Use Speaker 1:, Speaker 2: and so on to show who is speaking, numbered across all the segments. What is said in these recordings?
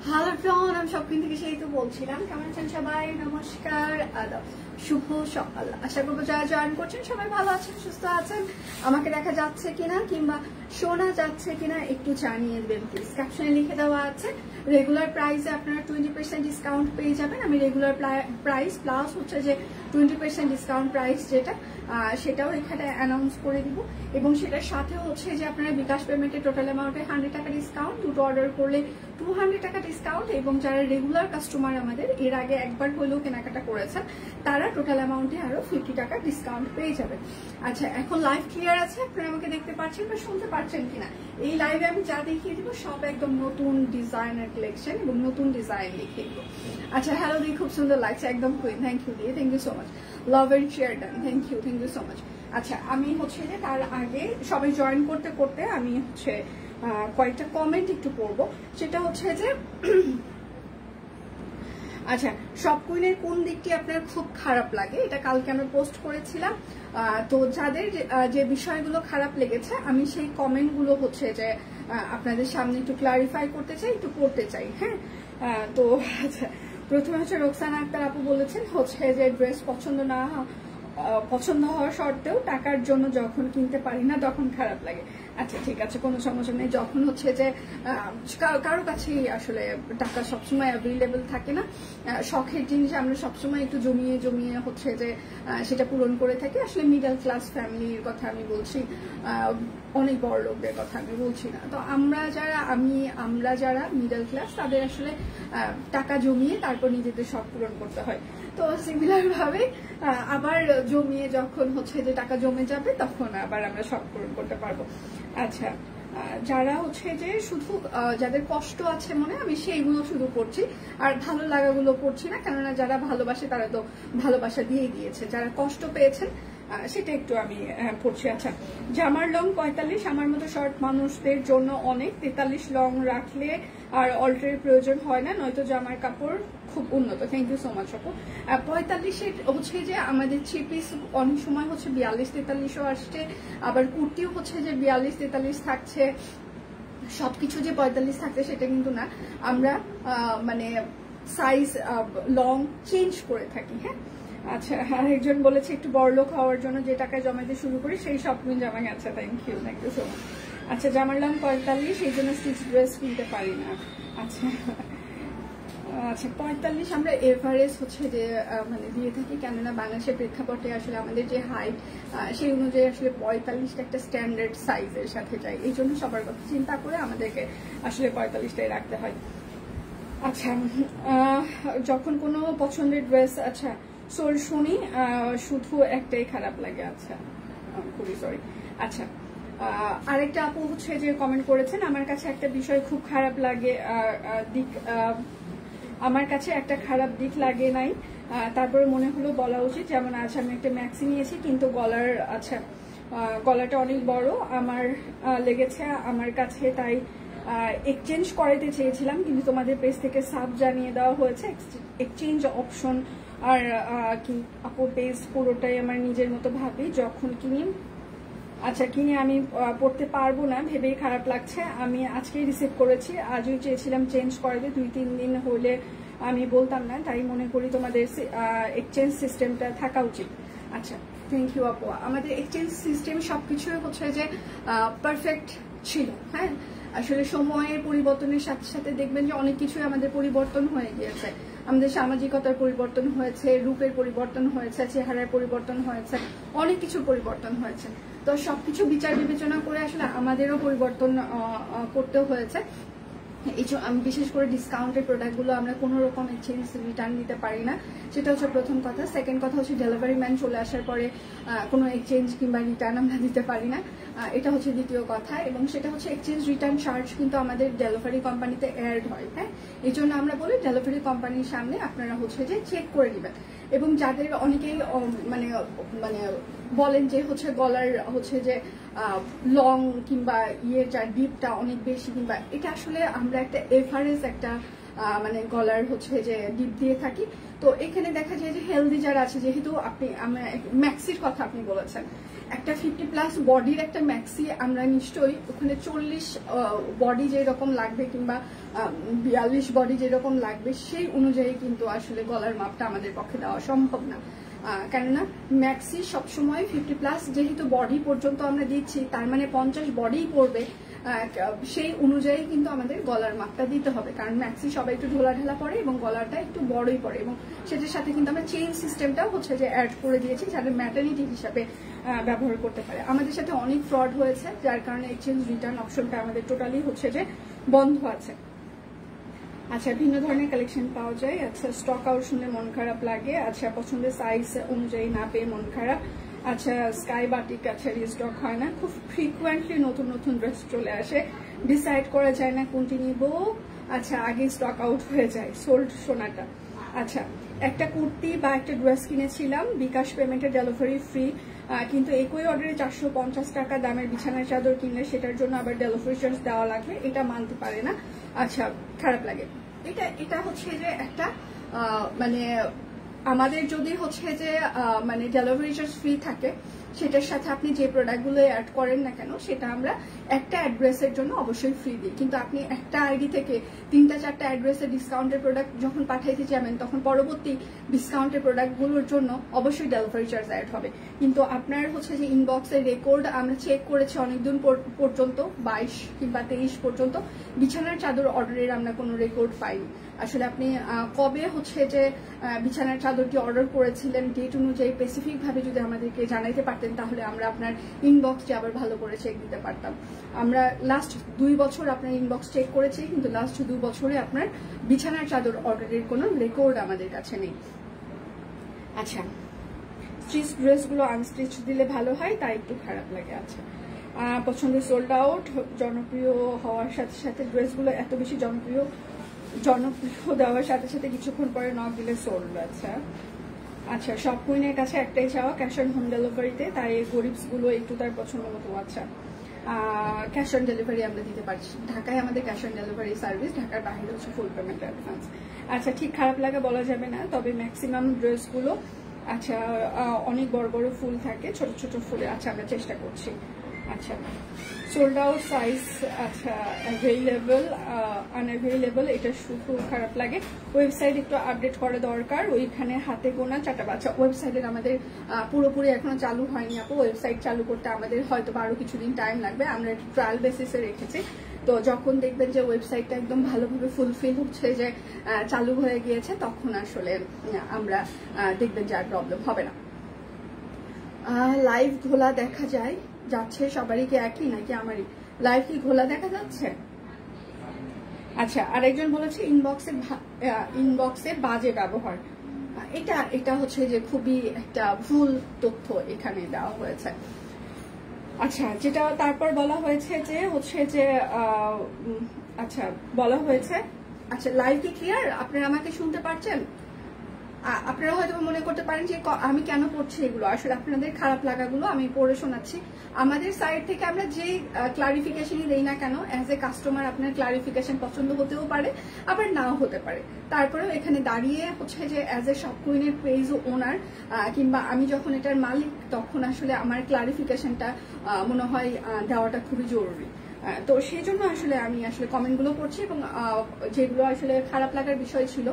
Speaker 1: Hello everyone, আমি shopping থেকে সেই তো বলছিলাম। কেমন আছেন সবাই? নমস্কার, আদাব, শুভ সকাল। আশা করবো যারা জয়েন করছেন সবাই ভালো আছেন, সুস্থ আছেন। আমাকে দেখা যাচ্ছে কিনা কিংবা শোনা যাচ্ছে কিনা একটু জানিয়ে দেবেন প্লিজ। ক্যাপশনে লিখে দেওয়া আছে রেগুলার প্রাইসে আপনারা 20% ডিসকাউন্ট পেয়ে যাবেন। আমি রেগুলার প্রাইস প্লাস হচ্ছে যে 20% ডিসকাউন্ট প্রাইস যেটা সেটাও এখানে অ্যানাউন্স করে দিব। এবং সেটার সাথে হচ্ছে যে আপনারা বিকাশ পেমেন্টে টোটাল অ্যামাউন্টে 100 টাকা ডিসকাউন্ট, দুটো অর্ডার করলে 200 টাকা ডিসকাউন্ট। এবং যারা রেগুলার কাস্টমার আমাদের এর আগে একবার হলেও কেনাকাটা করেছেন তারা টোটাল অ্যামাউন্টে আরো 50 টাকা ডিসকাউন্ট পেয়ে যাবেন। আচ্ছা, এখন লাইভ ক্লিয়ার আছে? আপনারা আমাকে দেখতে পাচ্ছেন বা শুনতে পাচ্ছেন কিনা? এই লাইভে আমি যা দেখিয়ে দিব সব একদম নতুন ডিজাইনার কালেকশন এবং নতুন ডিজাইন লিখে দিব। আচ্ছা, হ্যালো দি, খুব সুন্দর লাগছে, একদম কুইন, থ্যাংক ইউ দিয়ে, thank you so much, love and share done, thank you so much. আচ্ছা, আমি হচ্ছে যে তার আগে সবাই জয়েন করতে করতে আমি হচ্ছে কয়েকটা কমেন্ট একটু পড়বো। সেটা হচ্ছে যে আচ্ছা, সব কুইনের কোন দিকটি আপনার খুব খারাপ লাগে, এটা কালকে আমি পোস্ট করেছিলাম। তো যাদের যে বিষয়গুলো খারাপ লেগেছে আমি সেই কমেন্টগুলো হচ্ছে যে আপনাদের সামনে একটু ক্লারিফাই করতে চাই, একটু পড়তে চাই। হ্যাঁ, তো আচ্ছা, প্রথমে হচ্ছে রোকসানা আক্তার আপু বলেছেন হচ্ছে যে ড্রেস পছন্দ হওয়া সত্ত্বেও টাকার জন্য যখন কিনতে পারি না তখন খারাপ লাগে। আচ্ছা, ঠিক আছে, কোনো সমস্যা নেই। যখন হচ্ছে যে কারো কাছেই আসলে টাকা সবসময় অ্যাভেলেবেল থাকে না, শখের জিনিস আমরা সবসময় একটু জমিয়ে জমিয়ে হচ্ছে যে সেটা পূরণ করে থাকি। আসলে মিডল ক্লাস ফ্যামিলির কথা আমি বলছি, অনেক বড় লোকদের কথা আমি বলছি না। তো আমরা যারা মিডল ক্লাস তাদের আসলে টাকা জমিয়ে তারপর নিজেদের শখ পূরণ করতে হয়। তো সিমিলার ভাবে আবার জমিয়ে যখন হচ্ছে যে টাকা জমে যাবে তখন আবার আমরা শখ পূরণ করতে পারবো। আচ্ছা, যারা হচ্ছে যে শুধু যাদের কষ্ট আছে মনে, আমি সেইগুলো শুধু পড়ছি, আর ভালো লাগাগুলো পড়ছি না, কেননা যারা ভালোবাসে তারা তো ভালোবাসা দিয়ে দিয়েছে। যারা কষ্ট পেয়েছেন সেটা একটু আমি পড়ছি। আচ্ছা, জামার লং 45 আমার মতো শর্ট মানুষদের জন্য অনেক। 43 লং রাখলে আর অল্টারের প্রয়োজন হয় না, নয়তো জামার কাপড় খুব উন্নত। থ্যাংক ইউ সো মাচ আপু। 45 হচ্ছে যে আমাদের থ্রি পিস অনেক সময় হচ্ছে 42-43ও আসছে, আবার কুর্তিও হচ্ছে যে 42-43 থাকছে। সবকিছু যে 45 থাকছে সেটা কিন্তু না, আমরা মানে সাইজ লং চেঞ্জ করে থাকি। হ্যাঁ, আচ্ছা, আরেকজন বলেছে একটু বড়লোক হওয়ার জন্য যে টাকায় জমাতে শুরু করি সেই সব জামা গেছে। Thank you so much. আচ্ছা, জামার লং 45, সেই জন্য স্টিচ ড্রেস কিনতে পারি না। আচ্ছা, 45 আমরা এভারেজ হচ্ছে যে মানে দিয়ে থাকি, কেননা বাংলাদেশের প্রেক্ষাপটে আসলে আমাদের যে হাইট সেই অনুযায়ী আসলে 45টা একটা স্ট্যান্ডার্ড সাইজের সাথে যায়। এই জন্য সবার কথা চিন্তা করে আমাদেরকে আসলে 45টাই রাখতে হয়। আচ্ছা, যখন কোনো পছন্দের ড্রেস সোল শুনি শুধু একটাই খারাপ লাগে। আচ্ছা, খুবই সরি। আচ্ছা, আরেকটা আপু হচ্ছে যে কমেন্ট করেছেন আমার কাছে একটা বিষয় খুব খারাপ লাগে, আমার কাছে একটা খারাপ দিক লাগে নাই, তারপরে মনে হলো বলা উচিত। যেমন আজ আমি একটা ম্যাক্সি নিয়েছি কিন্তু গলাটা অনেক বড় আমার লেগেছে আমার কাছে, তাই এক্সচেঞ্জ করাতে চেয়েছিলাম, কিন্তু তোমাদের পেজ থেকে সাব জানিয়ে দেওয়া হয়েছে এক্সচেঞ্জ অপশন। আর কি আপু পেজ পুরোটাই আমার নিজের মতো ভাবি, যখন কিনি কিনে আমি পড়তে পারবো না ভেবেই খারাপ লাগছে। আমি আজকেই রিসিভ করেছি, আজই চেয়েছিলাম চেঞ্জ করাতে, 2-3 দিন হলে আমি বলতাম না, তাই মনে করি তোমাদের এক্সচেঞ্জ সিস্টেমটা থাকা উচিত। আচ্ছা, থ্যাংক ইউ আপু। আমাদের এক্সচেঞ্জ সিস্টেম সবকিছু হচ্ছে যে পারফেক্ট ছিল। হ্যাঁ, আসলে সময়ের পরিবর্তনের সাথে সাথে দেখবেন যে অনেক কিছুই আমাদের পরিবর্তন হয়ে গিয়েছে। আমাদের সামাজিকতার পরিবর্তন হয়েছে, রূপের পরিবর্তন হয়েছে, চেহারার পরিবর্তন হয়েছে, অনেক কিছু পরিবর্তন হয়েছে। তো সবকিছু বিচার বিবেচনা করে আসলে আমাদেরও পরিবর্তন করতে হয়েছে। এই আমি বিশেষ করে ডিসকাউন্টের প্রোডাক্টগুলো আমরা কোনো রকম এক্সচেঞ্জ রিটার্ন দিতে পারি না, সেটা হচ্ছে প্রথম কথা। সেকেন্ড কথা হচ্ছে ডেলিভারি ম্যান চলে আসার পরে কোনো এক্সচেঞ্জ কিংবা রিটার্ন আমরা দিতে পারি না, এটা হচ্ছে দ্বিতীয় কথা। এবং সেটা হচ্ছে এক্সচেঞ্জ রিটার্ন চার্জ কিন্তু আমাদের ডেলিভারি কোম্পানিতে অ্যাড হয়। হ্যাঁ, এই জন্য আমরা বলি ডেলিভারি কোম্পানির সামনে আপনারা হচ্ছে যে চেক করে নেবেন। এবং যাদের অনেকেই মানে মানে বলেন যে হচ্ছে গলার হচ্ছে যে লং কিংবা যা ডিপটা অনেক বেশি, কিংবা এটা আসলে আমরা একটা এভারেজ একটা মানে গলার হচ্ছে যে ডিপ দিয়ে থাকি। তো এখানে দেখা যায় যে হেলদি যারা আছে, যেহেতু আপনি ম্যাক্সির কথা আপনি বলেছেন, একটা 50+ বডির একটা ম্যাক্সি আমরা নিশ্চয়ই ওখানে 40 বডি যেরকম লাগবে কিংবা 42 বডি যেরকম লাগবে সেই অনুযায়ী কিন্তু আসলে গলার মাপটা আমাদের পক্ষে দেওয়া সম্ভব না। কেননা ম্যাক্সি সবসময় 50+ যেহেতু বডি পর্যন্ত আমরা দিচ্ছি, তার মানে 50 বডিই পড়বে, সেই অনুযায়ী কিন্তু আমাদের গলার মাপটা দিতে হবে। কারণ ম্যাক্সি সবাই একটু ঢোলা ঢালা পড়ে এবং গলাটা একটু বড়ই পড়ে, এবং সেটার সাথে কিন্তু আমরা চেইন সিস্টেমটাও হচ্ছে যে অ্যাড করে দিয়েছি, যাতে ম্যাটারনিটি হিসাবে ব্যবহার করতে পারে। আমাদের সাথে অনেক ফ্রড হয়েছে, যার কারণে এক্সচেঞ্জ রিটার্ন অপশনটা আমাদের টোটালি হচ্ছে যে বন্ধ আছে। আচ্ছা, ভিন্ন ধরনের কালেকশন পাওয়া যায়। আচ্ছা, স্টক আউট শুনলে মন খারাপ লাগে। আচ্ছা, পছন্দের সাইজ অনুযায়ী না পেয়ে মন খারাপ। আচ্ছা, স্কাই বাটিক আচ্ছা রিস্টক হয় না, খুব ফ্রিকুয়েন্টলি নতুন নতুন ড্রেস চলে আসে, ডিসাইড করা যায় না কোনটি নিব। আচ্ছা, আগে স্টক আউট হয়ে যায়, সোল্ড সোনাটা। আচ্ছা, একটা কুর্তি বা একটা ড্রেস কিনেছিলাম, বিকাশ পেমেন্টের ডেলিভারি ফ্রি, কিন্তু একই অর্ডারে 450 টাকা দামের বিছানার চাদর কিনলে সেটার জন্য আবার ডেলিভারি চার্জ দেওয়া লাগবে, এটা মানতে পারে না। আচ্ছা, খারাপ লাগে। এটা হচ্ছে যে একটা মানে আমাদের যদি হচ্ছে যে মানে ডেলিভারি চার্জ ফ্রি থাকে, সেটার সাথে আপনি যে প্রোডাক্টগুলো অ্যাড করেন না কেন, সেটা আমরা একটা অ্যাড্রেসের জন্য অবশ্যই ফ্রি দিই। কিন্তু আপনি একটা আইডি থেকে 3-4টা অ্যাড্রেসে ডিসকাউন্টের প্রোডাক্ট যখন পাঠাইতে যাবেন, তখন পরবর্তী ডিসকাউন্টের প্রোডাক্টগুলোর জন্য অবশ্যই ডেলিভারি চার্জ অ্যাড হবে। কিন্তু আপনার হচ্ছে যে ইনবক্সের রেকর্ড আমরা চেক করেছি অনেকদিন পর্যন্ত, 22 কিংবা 23 পর্যন্ত বিছানার চাদর অর্ডারের আমরা কোনো রেকর্ড পাইনি। আসলে আপনি কবে হচ্ছে যে বিছানার চাদরটি অর্ডার করেছিলেন, ডেট অনুযায়ী স্পেসিফিক ভাবে যদি আমাদেরকে জানাইতে পারতেন, তাহলে আমরা আপনার ইনবক্সটি আবার ভালো করে চেক দিতে পারতাম। আমরা লাস্ট 2 বছর আপনার ইনবক্স চেক করেছি, কিন্তু লাস্ট 2 বছরে আপনার বিছানার চাদর অর্ডারের কোনো রেকর্ড আমাদের কাছে নেই। আচ্ছা, স্টিচ ড্রেসগুলো আনস্টিচ দিলে ভালো হয়, তাই একটু খারাপ লাগে। আচ্ছা, পছন্দের সোল্ড আউট, জনপ্রিয় হওয়ার সাথে সাথে ড্রেসগুলো এত বেশি জনপ্রিয় দেওয়ার সাথে সাথে কিছুক্ষণ পরে নক দিলে সোল্ড। আচ্ছা, সব কুইনের কাছে একটাই চাওয়া ক্যাশ অন হোম ডেলিভারিতে, তাই গরিবস গুলো একটু তার পছন্দ মতো। আচ্ছা, ক্যাশ অন ডেলিভারি আমরা দিতে পারছি, ঢাকায় আমাদের ক্যাশ অন ডেলিভারি সার্ভিস, ঢাকার বাইরে হচ্ছে ফুল পেমেন্ট অ্যাডভান্স। আচ্ছা, ঠিক খারাপ লাগা বলা যাবে না, তবে ম্যাক্সিমাম ড্রেসগুলো আচ্ছা অনেক বড় বড় ফুল থাকে, ছোট ছোট ফুলে। আচ্ছা, আমরা চেষ্টা করছি। আচ্ছা, সোল্ড আউট সাইজ আচ্ছা অ্যাভেলেবল আনঅ্যাভেলেবল, এটা শুধু খারাপ লাগে। ওয়েবসাইট একটু আপডেট করা দরকার, ওইখানে হাতে গোনা 4টা বাচ্চা। ওয়েবসাইটের আমাদের পুরোপুরি এখনো চালু হয়নি আপু, ওয়েবসাইট চালু করতে আমাদের হয়তো আরো কিছুদিন টাইম লাগবে, আমরা একটু ট্রায়াল বেসিসে রেখেছি। তো যখন দেখবেন যে ওয়েবসাইটটা একদম ভালোভাবে ফুলফিল হচ্ছে, যে চালু হয়ে গিয়েছে, তখন আসলে আমরা দেখবেন যে আর প্রবলেম হবে না। লাইভ ঘোলা দেখা যায় যাচ্ছে, সবারই কি একই নাকি আমারই লাইভ কি ঘোলা দেখা যাচ্ছে? আচ্ছা, আরেকজন বলেছে ইনবক্সে বাজে ব্যবহার, এটা হচ্ছে যে খুবই একটা ভুল তথ্য এখানে দেওয়া হয়েছে। আচ্ছা, যেটা তারপর বলা হয়েছে যে হচ্ছে যে আচ্ছা বলা হয়েছে, আচ্ছা লাইভ কি ক্লিয়ার? আপনারা আমাকে শুনতে পারছেন? আপনারা হয়তো মনে করতে পারেন যে আমি কেন পড়ছি এগুলো, আসলে আপনাদের খারাপ লাগাগুলো আমি পড়ে শোনাচ্ছি। আমাদের সাইড থেকে আমরা যে ক্লারিফিকেশনই দেই না কেন, অ্যাজ এ কাস্টমার আপনার ক্লারিফিকেশন পছন্দ হতেও পারে, আবার নাও হতে পারে। তারপরেও এখানে দাঁড়িয়ে হচ্ছে যে অ্যাজ এ শপ কুইনের পেজ ওনার কিংবা আমি যখন এটার মালিক, তখন আসলে আমার ক্লারিফিকেশনটা মনে হয় দেওয়াটা খুবই জরুরি। তো সেই জন্য আসলে আমি আসলে কমেন্টগুলো পড়ছি, এবং যেগুলো আসলে খারাপ লাগার বিষয় ছিল,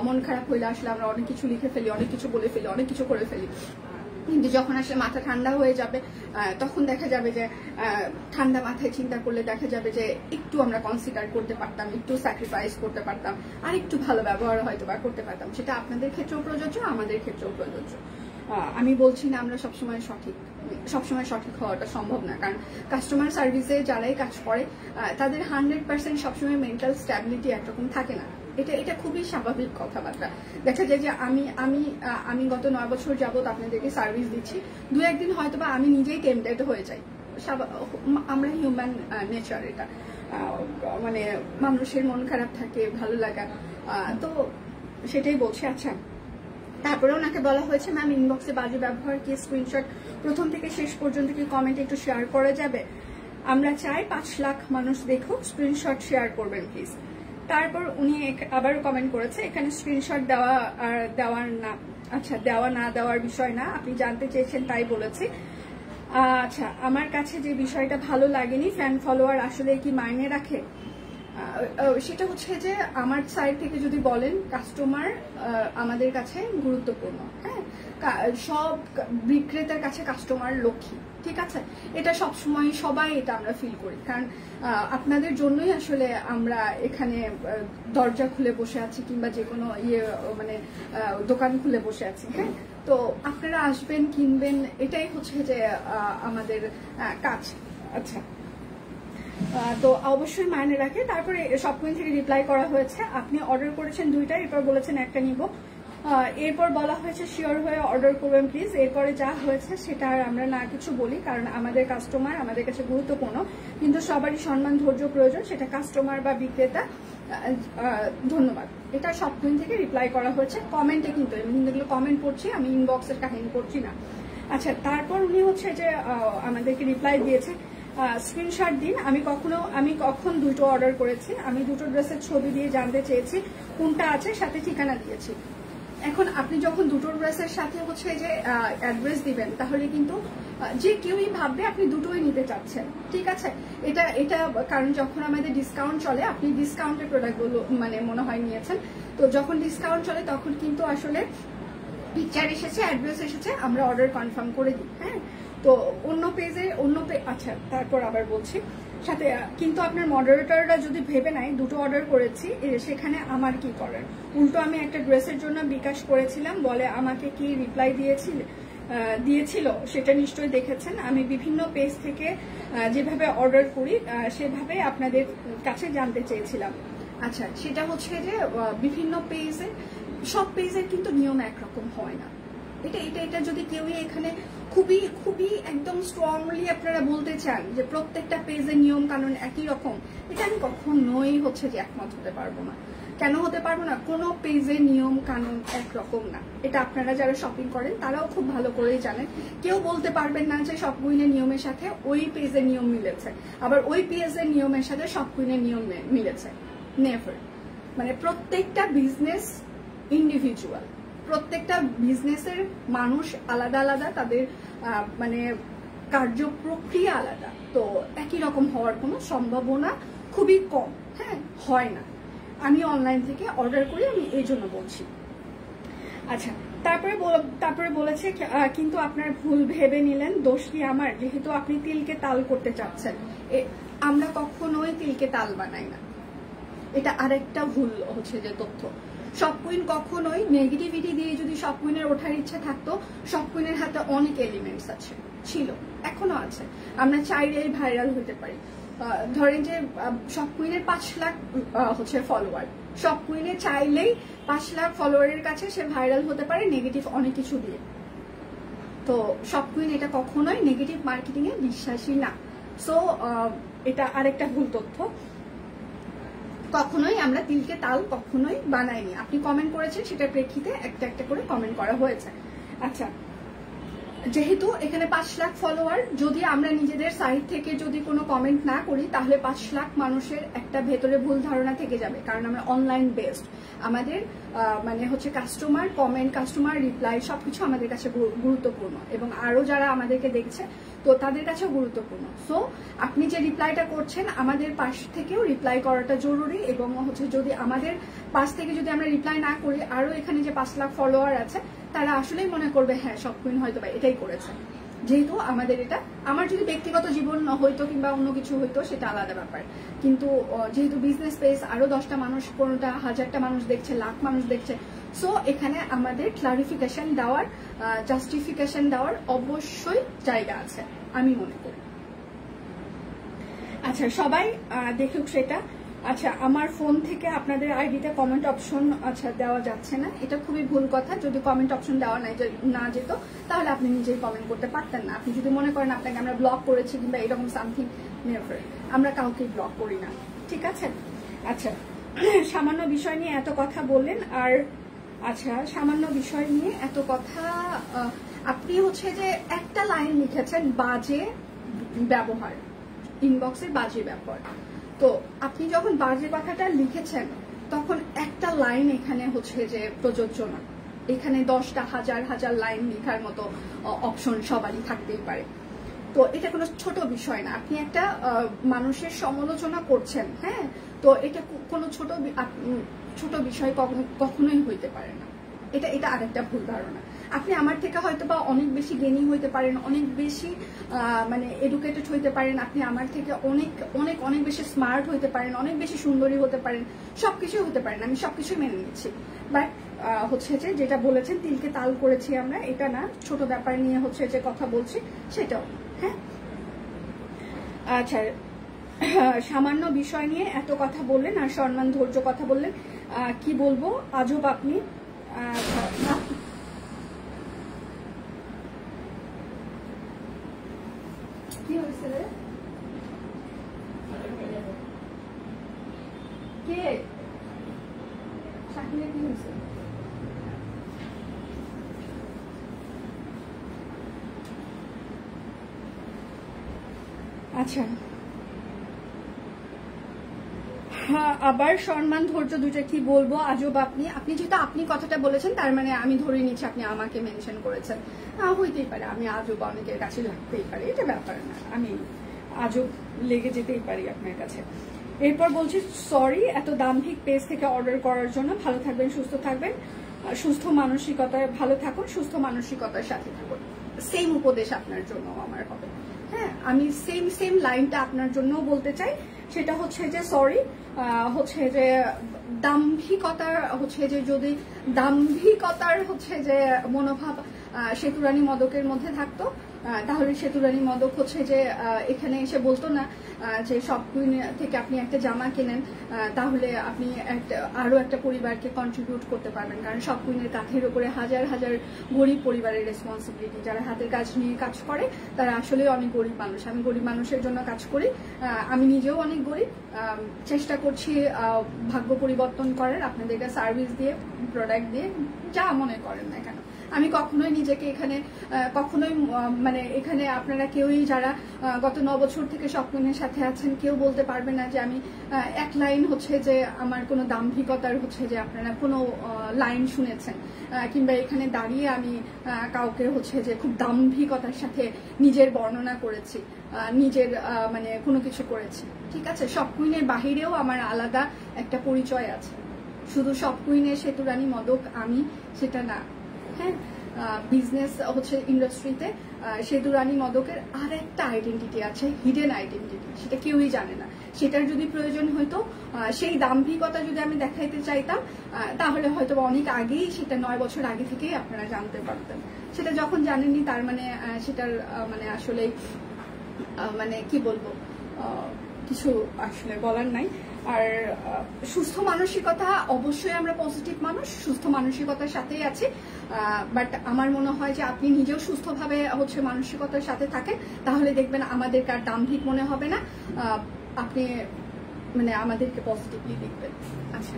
Speaker 1: মন খারাপ হইলে আসলে আমরা অনেক কিছু লিখে ফেলি, অনেক কিছু বলে ফেলি, অনেক কিছু করে ফেলি, কিন্তু যখন আসলে মাথা ঠান্ডা হয়ে যাবে তখন দেখা যাবে যে ঠান্ডা মাথায় চিন্তা করলে দেখা যাবে যে একটু আমরা কনসিডার করতে পারতাম, একটু স্যাক্রিফাইস করতে পারতাম, আর একটু ভালো ব্যবহার হয়তো বা করতে পারতাম। সেটা আপনাদের ক্ষেত্রেও প্রযোজ্য, আমাদের ক্ষেত্রেও প্রযোজ্য। আমি বলছি না আমরা সবসময় সঠিক হওয়াটা সম্ভব না, কারণ কাস্টমার সার্ভিসে যারাই কাজ করে তাদের 100% সবসময় মেন্টাল স্ট্যাবিলিটি একরকম থাকে না। এটা খুবই স্বাভাবিক কথাবার্তা। দেখা যায় যে আমি গত 9 বছর যাবত আপনাদেরকে সার্ভিস দিচ্ছি, 2-1 দিন হয়তো বা আমি নিজেই টেম্পটেড হয়ে যাই। আমরা হিউম্যান নেচার, এটা মানে মানুষের মন খারাপ থাকে, ভালো লাগা, তো সেটাই বলছি। আচ্ছা, তারপরে ওনাকে বলা হয়েছে ম্যাম ইনবক্সে বাজে ব্যবহার কি স্ক্রিনশট প্রথম থেকে শেষ পর্যন্ত কি কমেন্ট একটু শেয়ার করা যাবে? আমরা চাই 5 লাখ মানুষ দেখুক, স্ক্রিনশট শেয়ার করবেন প্লিজ। তারপর উনি আবারও কমেন্ট করেছে, এখানে স্ক্রিনশট দেওয়ার না, আচ্ছা দেওয়া না দেওয়ার বিষয় না, আপনি জানতে চেয়েছেন তাই বলেছি। আচ্ছা, আমার কাছে যে বিষয়টা ভালো লাগেনি, ফ্যান ফলোয়ার আসলে কি মাইনে রাখে? সেটা হচ্ছে যে আমার সাইড থেকে যদি বলেন, কাস্টমার আমাদের কাছে গুরুত্বপূর্ণ। হ্যাঁ, সব বিক্রেতার কাছে কাস্টমার লক্ষ্মী, ঠিক আছে? এটা সবসময় সবাই এটা আমরা ফিল করি, কারণ আপনাদের জন্যই আসলে আমরা এখানে দরজা খুলে বসে আছি, কিংবা যে কোনো মানে দোকান খুলে বসে আছি। হ্যাঁ, তো আপনারা আসবেন, কিনবেন, এটাই হচ্ছে যে আমাদের কাজ। আচ্ছা, তো অবশ্যই মাইনে রাখে। তারপরে শপকুইন থেকে রিপ্লাই করা হয়েছে, আপনি অর্ডার করেছেন 2টা, এরপর বলেছেন 1টা নিব। এরপর বলা হয়েছে শিওর হয়ে অর্ডার করবেন প্লিজ। এরপরে যা হয়েছে সেটা আর আমরা না কিছু বলি, কারণ আমাদের কাস্টমার আমাদের কাছে গুরুত্বপূর্ণ, কিন্তু সবারই সম্মান ধৈর্য প্রয়োজন, সেটা কাস্টমার বা বিক্রেতা। ধন্যবাদ। এটা শপকুইন থেকে রিপ্লাই করা হয়েছে কমেন্টে, কিন্তু এগুলো কমেন্ট পড়ছি আমি, ইনবক্সের কাহিনী করছি না। আচ্ছা, তারপর উনি হচ্ছে যে আমাদেরকে রিপ্লাই দিয়েছে, স্ক্রিনশট দিন, আমি কখন 2টো অর্ডার করেছি, আমি 2টো ড্রেসের ছবি দিয়ে জানতে চেয়েছি কোনটা আছে, সাথে ঠিকানা দিয়েছি। এখন আপনি যখন 2টো ড্রেসের সাথে হচ্ছে যে অ্যাড্রেস দিবেন, তাহলে কিন্তু যে কেউই ভাববে আপনি 2টোই নিতে চাচ্ছেন, ঠিক আছে? এটা কারণ যখন আমাদের ডিসকাউন্ট চলে, আপনি ডিসকাউন্টের প্রোডাক্টগুলো মানে মনে হয় নিয়েছেন, তো যখন ডিসকাউন্ট চলে তখন কিন্তু আসলে পিকচার এসেছে, অ্যাড্রেস এসেছে, আমরা অর্ডার কনফার্ম করে দিই। হ্যাঁ, তো আচ্ছা, তারপর আবার বলছি, সাথে কিন্তু আপনার মডারেটররা যদি ভেবে নেয় 2টো অর্ডার করেছি, সেখানে আমার কি করার? উল্টো আমি একটা ড্রেসের জন্য বিকাশ করেছিলাম, বলে আমাকে কি রিপ্লাই দিয়েছিল সেটা নিশ্চয়ই দেখেছেন। আমি বিভিন্ন পেজ থেকে যেভাবে অর্ডার করি সেভাবে আপনাদের কাছে জানতে চেয়েছিলাম। আচ্ছা, সেটা হচ্ছে যে বিভিন্ন পেজে, সব পেজের কিন্তু নিয়ম একরকম হয় না। এটা যদি কেউই এখানে খুবই খুবই একদম স্ট্রংলি আপনারা বলতে চান যে প্রত্যেকটা পেজের নিয়ম কানুন একই রকম, এটা আমি কখনোই হচ্ছে যে একমত হতে পারবো না। কেন হতে পারবো না? কোনো পেজের নিয়ম কানুন একরকম না। এটা আপনারা যারা শপিং করেন তারাও খুব ভালো করেই জানেন। কেউ বলতে পারবেন না যে শপকুইনের নিয়মের সাথে ওই পেজের নিয়ম মিলেছে, আবার ওই পেজের নিয়মের সাথে শপকুইনের নিয়ম মিলেছে। নেভার। মানে প্রত্যেকটা বিজনেস ইন্ডিভিজুয়াল, প্রত্যেকটা বিজনেসের মানুষ আলাদা আলাদা, তাদের মানে কার্য প্রক্রিয়া আলাদা, তো একই রকম হওয়ার কোনো সম্ভাবনা খুবই কম। হ্যাঁ, হয় না। আমি অনলাইন থেকে অর্ডার করি, আমি এই জন্য বলছি। আচ্ছা, তারপরে বলেছে কিন্তু আপনার ভুল ভেবে নিলেন, দোষ কি আমার, যেহেতু আপনি তিলকে তাল করতে চাচ্ছেন। আমরা কখনোই তিলকে তাল বানাই না, এটা আরেকটা ভুল হচ্ছে যে তথ্য। শপকুইন কখনোই নেগেটিভিটি দিয়ে, যদি শপকুইনের ওঠার ইচ্ছা থাকতো, শপকুইনের হাতে অনেক এলিমেন্টস আছে, ছিল, এখনো আছে। আমরা চাইলেই ভাইরাল হতে পারি। ধরেন যে শপকুইনের 5 লাখ হচ্ছে ফলোয়ার, শপকুইনে চাইলেই 5 লাখ ফলোয়ারের কাছে সে ভাইরাল হতে পারে নেগেটিভ অনেক কিছু দিয়ে। তো শপকুইন এটা কখনোই নেগেটিভ মার্কেটিং এ বিশ্বাসী না। সো এটা আরেকটা ভুল তথ্য। কখনোই আমরা তিলকে তাল কখনোই বানাইনি। আপনি কমেন্ট করেছেন, সেটার প্রেক্ষিতে একটা একটা করে কমেন্ট করা হয়েছে। আচ্ছা, যেহেতু এখানে 5 লাখ ফলোয়ার, যদি আমরা নিজেদের সাইড থেকে যদি কোনো কমেন্ট না করি তাহলে 5 লাখ মানুষের একটা ভেতরে ভুল ধারণা থেকে যাবে, কারণ আমরা অনলাইন বেসড। আমাদের মানে হচ্ছে কাস্টমার কমেন্ট, কাস্টমার রিপ্লাই সবকিছু আমাদের কাছে গুরুত্বপূর্ণ, এবং আরো যারা আমাদেরকে দেখছে তো তাদের কাছেও গুরুত্বপূর্ণ। সো আপনি যে রিপ্লাইটা করছেন আমাদের পাশ থেকেও রিপ্লাই করাটা জরুরি, এবং হচ্ছে যদি আমাদের পাশ থেকে যদি আমরা রিপ্লাই না করি, আরো এখানে যে 5 লাখ ফলোয়ার আছে তারা আসলেই মনে করবে হ্যাঁ শপ কুইন হয়তো বা এটাই করেছে। যেহেতু আমাদের এটা, আমার যদি ব্যক্তিগত জীবন হইতো কিংবা অন্য কিছু হইতো সেটা আলাদা ব্যাপার, কিন্তু যেহেতু বিজনেস পেজ, আরো 10টা মানুষ, 15টা, 1000টা মানুষ দেখছে, লাখ মানুষ দেখছে, সো এখানে আমাদের ক্লারিফিকেশন দেওয়ার, জাস্টিফিকেশন দেওয়ার অবশ্যই জায়গা আছে আমি মনে করি। আচ্ছা, সবাই দেখুক সেটা। আচ্ছা, আমার ফোন থেকে আপনাদের আইডিতে কমেন্ট অপশন আচ্ছা দেওয়া যাচ্ছে না, এটা খুবই ভুল কথা। যদি কমেন্ট অপশন দেওয়া না যেত তাহলে আপনি নিজেই কমেন্ট করতে পারতেন না। আপনি যদি মনে করেন আপনাকে আমরা ব্লক করেছি কিংবা এরকম সামথিং, নেভার, আমরা কাউকে ব্লক করি না, ঠিক আছে? আচ্ছা, সামান্য বিষয় নিয়ে এত কথা বললেন, আর আচ্ছা সামান্য বিষয় নিয়ে এত কথা, আপনি হচ্ছে যে একটা লাইন লিখেছেন বাজে ব্যবহার, ইনবক্সের বাজে ব্যবহার। তো আপনি যখন বাজে কথাটা লিখেছেন তখন একটা লাইন এখানে হচ্ছে যে প্রযোজ্য না, এখানে 10টা হাজার হাজার লাইন লেখার মতো অপশন সবারই থাকতেই পারে। তো এটা কোনো ছোট বিষয় না, আপনি একটা মানুষের সমালোচনা করছেন, হ্যাঁ, তো এটা কোনো ছোট বিষয় কখনোই হইতে পারে না। এটা আরেকটা ভুল ধারণা। আপনি আমার থেকে হয়তো বা অনেক বেশি জ্ঞানী হইতে পারেন, অনেক বেশি মানে এডুকেটেড হইতে পারেন, আপনি আমার থেকে অনেক অনেক অনেক বেশি স্মার্ট হইতে পারেন, অনেক বেশি সুন্দরী হতে পারেন, সবকিছুই হতে পারেন, আমি সবকিছুই মেনে নিচ্ছি। বাট হচ্ছে যে যেটা বলেছেন তিলকে তাল করেছি আমরা, এটা না, ছোট ব্যাপার নিয়ে হচ্ছে যে কথা বলছি সেটাও, হ্যাঁ। আচ্ছা, সামান্য বিষয় নিয়ে এত কথা বললেন আর সম্মান ধৈর্য কথা বললেন, কি বলবো, আজব আপনি। কি হয়েছে রে? কে? শাকিলের কি হয়েছে? আচ্ছা, হ্যাঁ, আবার সম্মান ধৈর্য দুইটা কি বলবো, আজব আপনি। আপনি যেহেতু আপনি কথাটা বলেছেন তার মানে আমি ধরে নিচ্ছি আপনি আমাকে মেনশন করেছেন। হইতেই পারে আমি আজব, অনেকের কাছে লাগতেই পারে, এটা ব্যাপার না, আমি আজব লেগে যেতেই পারি আপনার কাছে। এরপর বলছি সরি এত দাম্ভিক পেজ থেকে অর্ডার করার জন্য। ভালো থাকবেন, সুস্থ থাকবেন, সুস্থ মানসিকতায় ভালো থাকুন, সুস্থ মানসিকতার সাথে থাকুন। সেম উপদেশ আপনার জন্য আমার হবে, হ্যাঁ, আমি সেম লাইনটা আপনার জন্যও বলতে চাই। সেটা হচ্ছে যে সরি, হচ্ছে যে দাম্ভিকতার হচ্ছে যে যদি দাম্ভিকতার হচ্ছে যে মনোভাব সেতুরানী মদকের মধ্যে থাকতো তাহলে সেতুরানী মদক হচ্ছে যে এখানে এসে বলতো না যে শপ কুইন থেকে আপনি একটা জামা কেনেন তাহলে আপনি আরো একটা পরিবারকে কন্ট্রিবিউট করতে পারবেন, কারণ শপ কুইনের কাঁধের উপরে হাজার হাজার গরিব পরিবারের রেসপন্সিবিলিটি। যারা হাতের কাজ নিয়ে কাজ করে তারা আসলে অনেক গরিব মানুষ। আমি গরিব মানুষের জন্য কাজ করি, আমি নিজেও অনেক গরিব, চেষ্টা করছি ভাগ্য পরিবর্তন করার, আপনাদেরকে সার্ভিস দিয়ে, প্রোডাক্ট দিয়ে, যা মনে করেন না কেন। আমি কখনোই নিজেকে এখানে কখনোই মানে এখানে আপনারা কেউই যারা গত 9 বছর থেকে শপ কুইনের সাথে আছেন কেউ বলতে পারবে না যে আমি এক লাইন হচ্ছে যে আমার কোনো দাম্ভিকতার হচ্ছে যে আপনারা কোনো লাইন শুনেছেন কিংবা এখানে দাঁড়িয়ে আমি কাউকে হচ্ছে যে খুব দাম্ভিকতার সাথে নিজের বর্ণনা করেছি, নিজের মানে কোনো কিছু করেছি। ঠিক আছে, শপ কুইনের বাহিরেও আমার আলাদা একটা পরিচয় আছে, শুধু শপ কুইনের সেতুরানী মদক আমি সেটা না। হ্যাঁ, বিজনেস হচ্ছে ইন্ডাস্ট্রিতে সেতুরানী মদকের আর একটা আইডেন্টিটি আছে, হিডেন আইডেন্টিটি, সেটা কেউই জানে না। সেটার যদি প্রয়োজন হইতো, সেই দাম্ভিকতা যদি আমি দেখাইতে চাইতাম তাহলে হয়তো অনেক আগেই সেটা 9 বছর আগে থেকেই আপনারা জানতে পারতেন। সেটা যখন জানেননি তার মানে সেটার মানে আসলে মানে কি বলবো, কিছু আসলে বলার নাই। আর সুস্থ মানসিকতা, অবশ্যই আমরা পজিটিভ মানুষ, সুস্থ মানসিকতার সাথেই আছি, বাট আমার মনে হয় যে আপনি নিজেও সুস্থভাবে হচ্ছে মানসিকতার সাথে থাকেন, তাহলে দেখবেন আমাদেরকে আর দাম্ভিক মনে হবে না। আপনি মানে আমাদেরকে পজিটিভলি দেখবেন। আচ্ছা,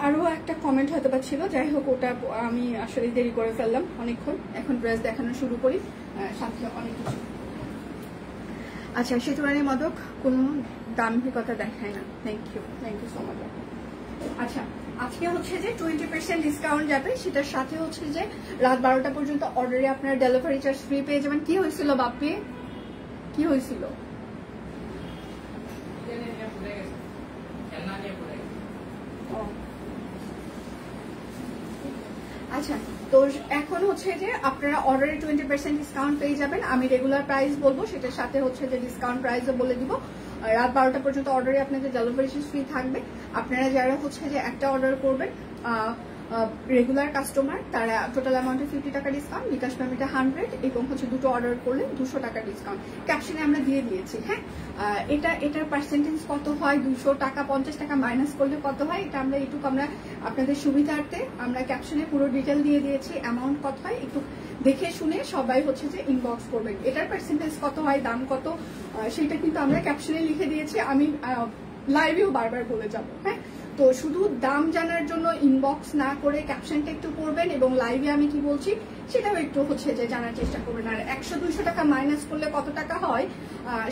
Speaker 1: আরও একটা কমেন্ট হয়তো বা ছিল, যাই হোক ওটা আমি আসলে দেরি করে ফেললাম অনেকক্ষণ। এখন ড্রেস দেখানো শুরু করি, সাথে অনেক কিছু। আচ্ছা, সেতুরানী মদক কোনো দাম্ভিকতা দেখায় না। Thank you so much. আচ্ছা, আজকে হচ্ছে যে 20% ডিসকাউন্ট যাবে, সেটার সাথে হচ্ছে যে রাত 12টা পর্যন্ত অর্ডারে আপনার ডেলিভারি চার্জ ফ্রি পেয়ে যাবেন। কি হয়েছিল বাপ্পি, কি হয়েছিল? আচ্ছা, তো এখন হচ্ছে যে আপনারা অর্ডারে 20% ডিসকাউন্ট পেয়ে যাবেন। আমি রেগুলার প্রাইস বলবো, সেটার সাথে হচ্ছে যে ডিসকাউন্ট প্রাইসও বলে দিব। রাত 12টা পর্যন্ত অর্ডারে আপনাদের ডেলিভারি ফ্রি থাকবে। আপনারা যারা হচ্ছে যে একটা অর্ডার করবেন রেগুলার কাস্টমার, তারা টোটাল অ্যামাউন্টে 50 টাকা ডিসকাউন্ট, বিকাশ পেমেন্টে 100, এবং হচ্ছে দুটো অর্ডার করলে 200 টাকা ডিসকাউন্ট ক্যাপশনে আমরা দিয়ে দিয়েছি। হ্যাঁ, এটার পার্সেন্টেজ কত হয়, 200 টাকা 50 টাকা মাইনাস করলে কত হয়, এটা আমরা একটু আমরা আপনাদের সুবিধার্থে আমরা ক্যাপশনে পুরো ডিটেল দিয়ে দিয়েছি। অ্যামাউন্ট কত হয় একটু দেখে শুনে সবাই হচ্ছে যে ইনবক্স করবেন। এটার পার্সেন্টেজ কত হয়, দাম কত, সেটা কিন্তু আমরা ক্যাপশনে লিখে দিয়েছি। আমি লাইভেও বারবার বলে যাব। হ্যাঁ, তো শুধু দাম জানার জন্য ইনবক্স না করে ক্যাপশনটা একটু পড়বেন, এবং লাইভে আমি কি বলছি সেটাও একটু হচ্ছে যে জানার চেষ্টা করবেন। আর 100-200 টাকা মাইনাস করলে কত টাকা হয়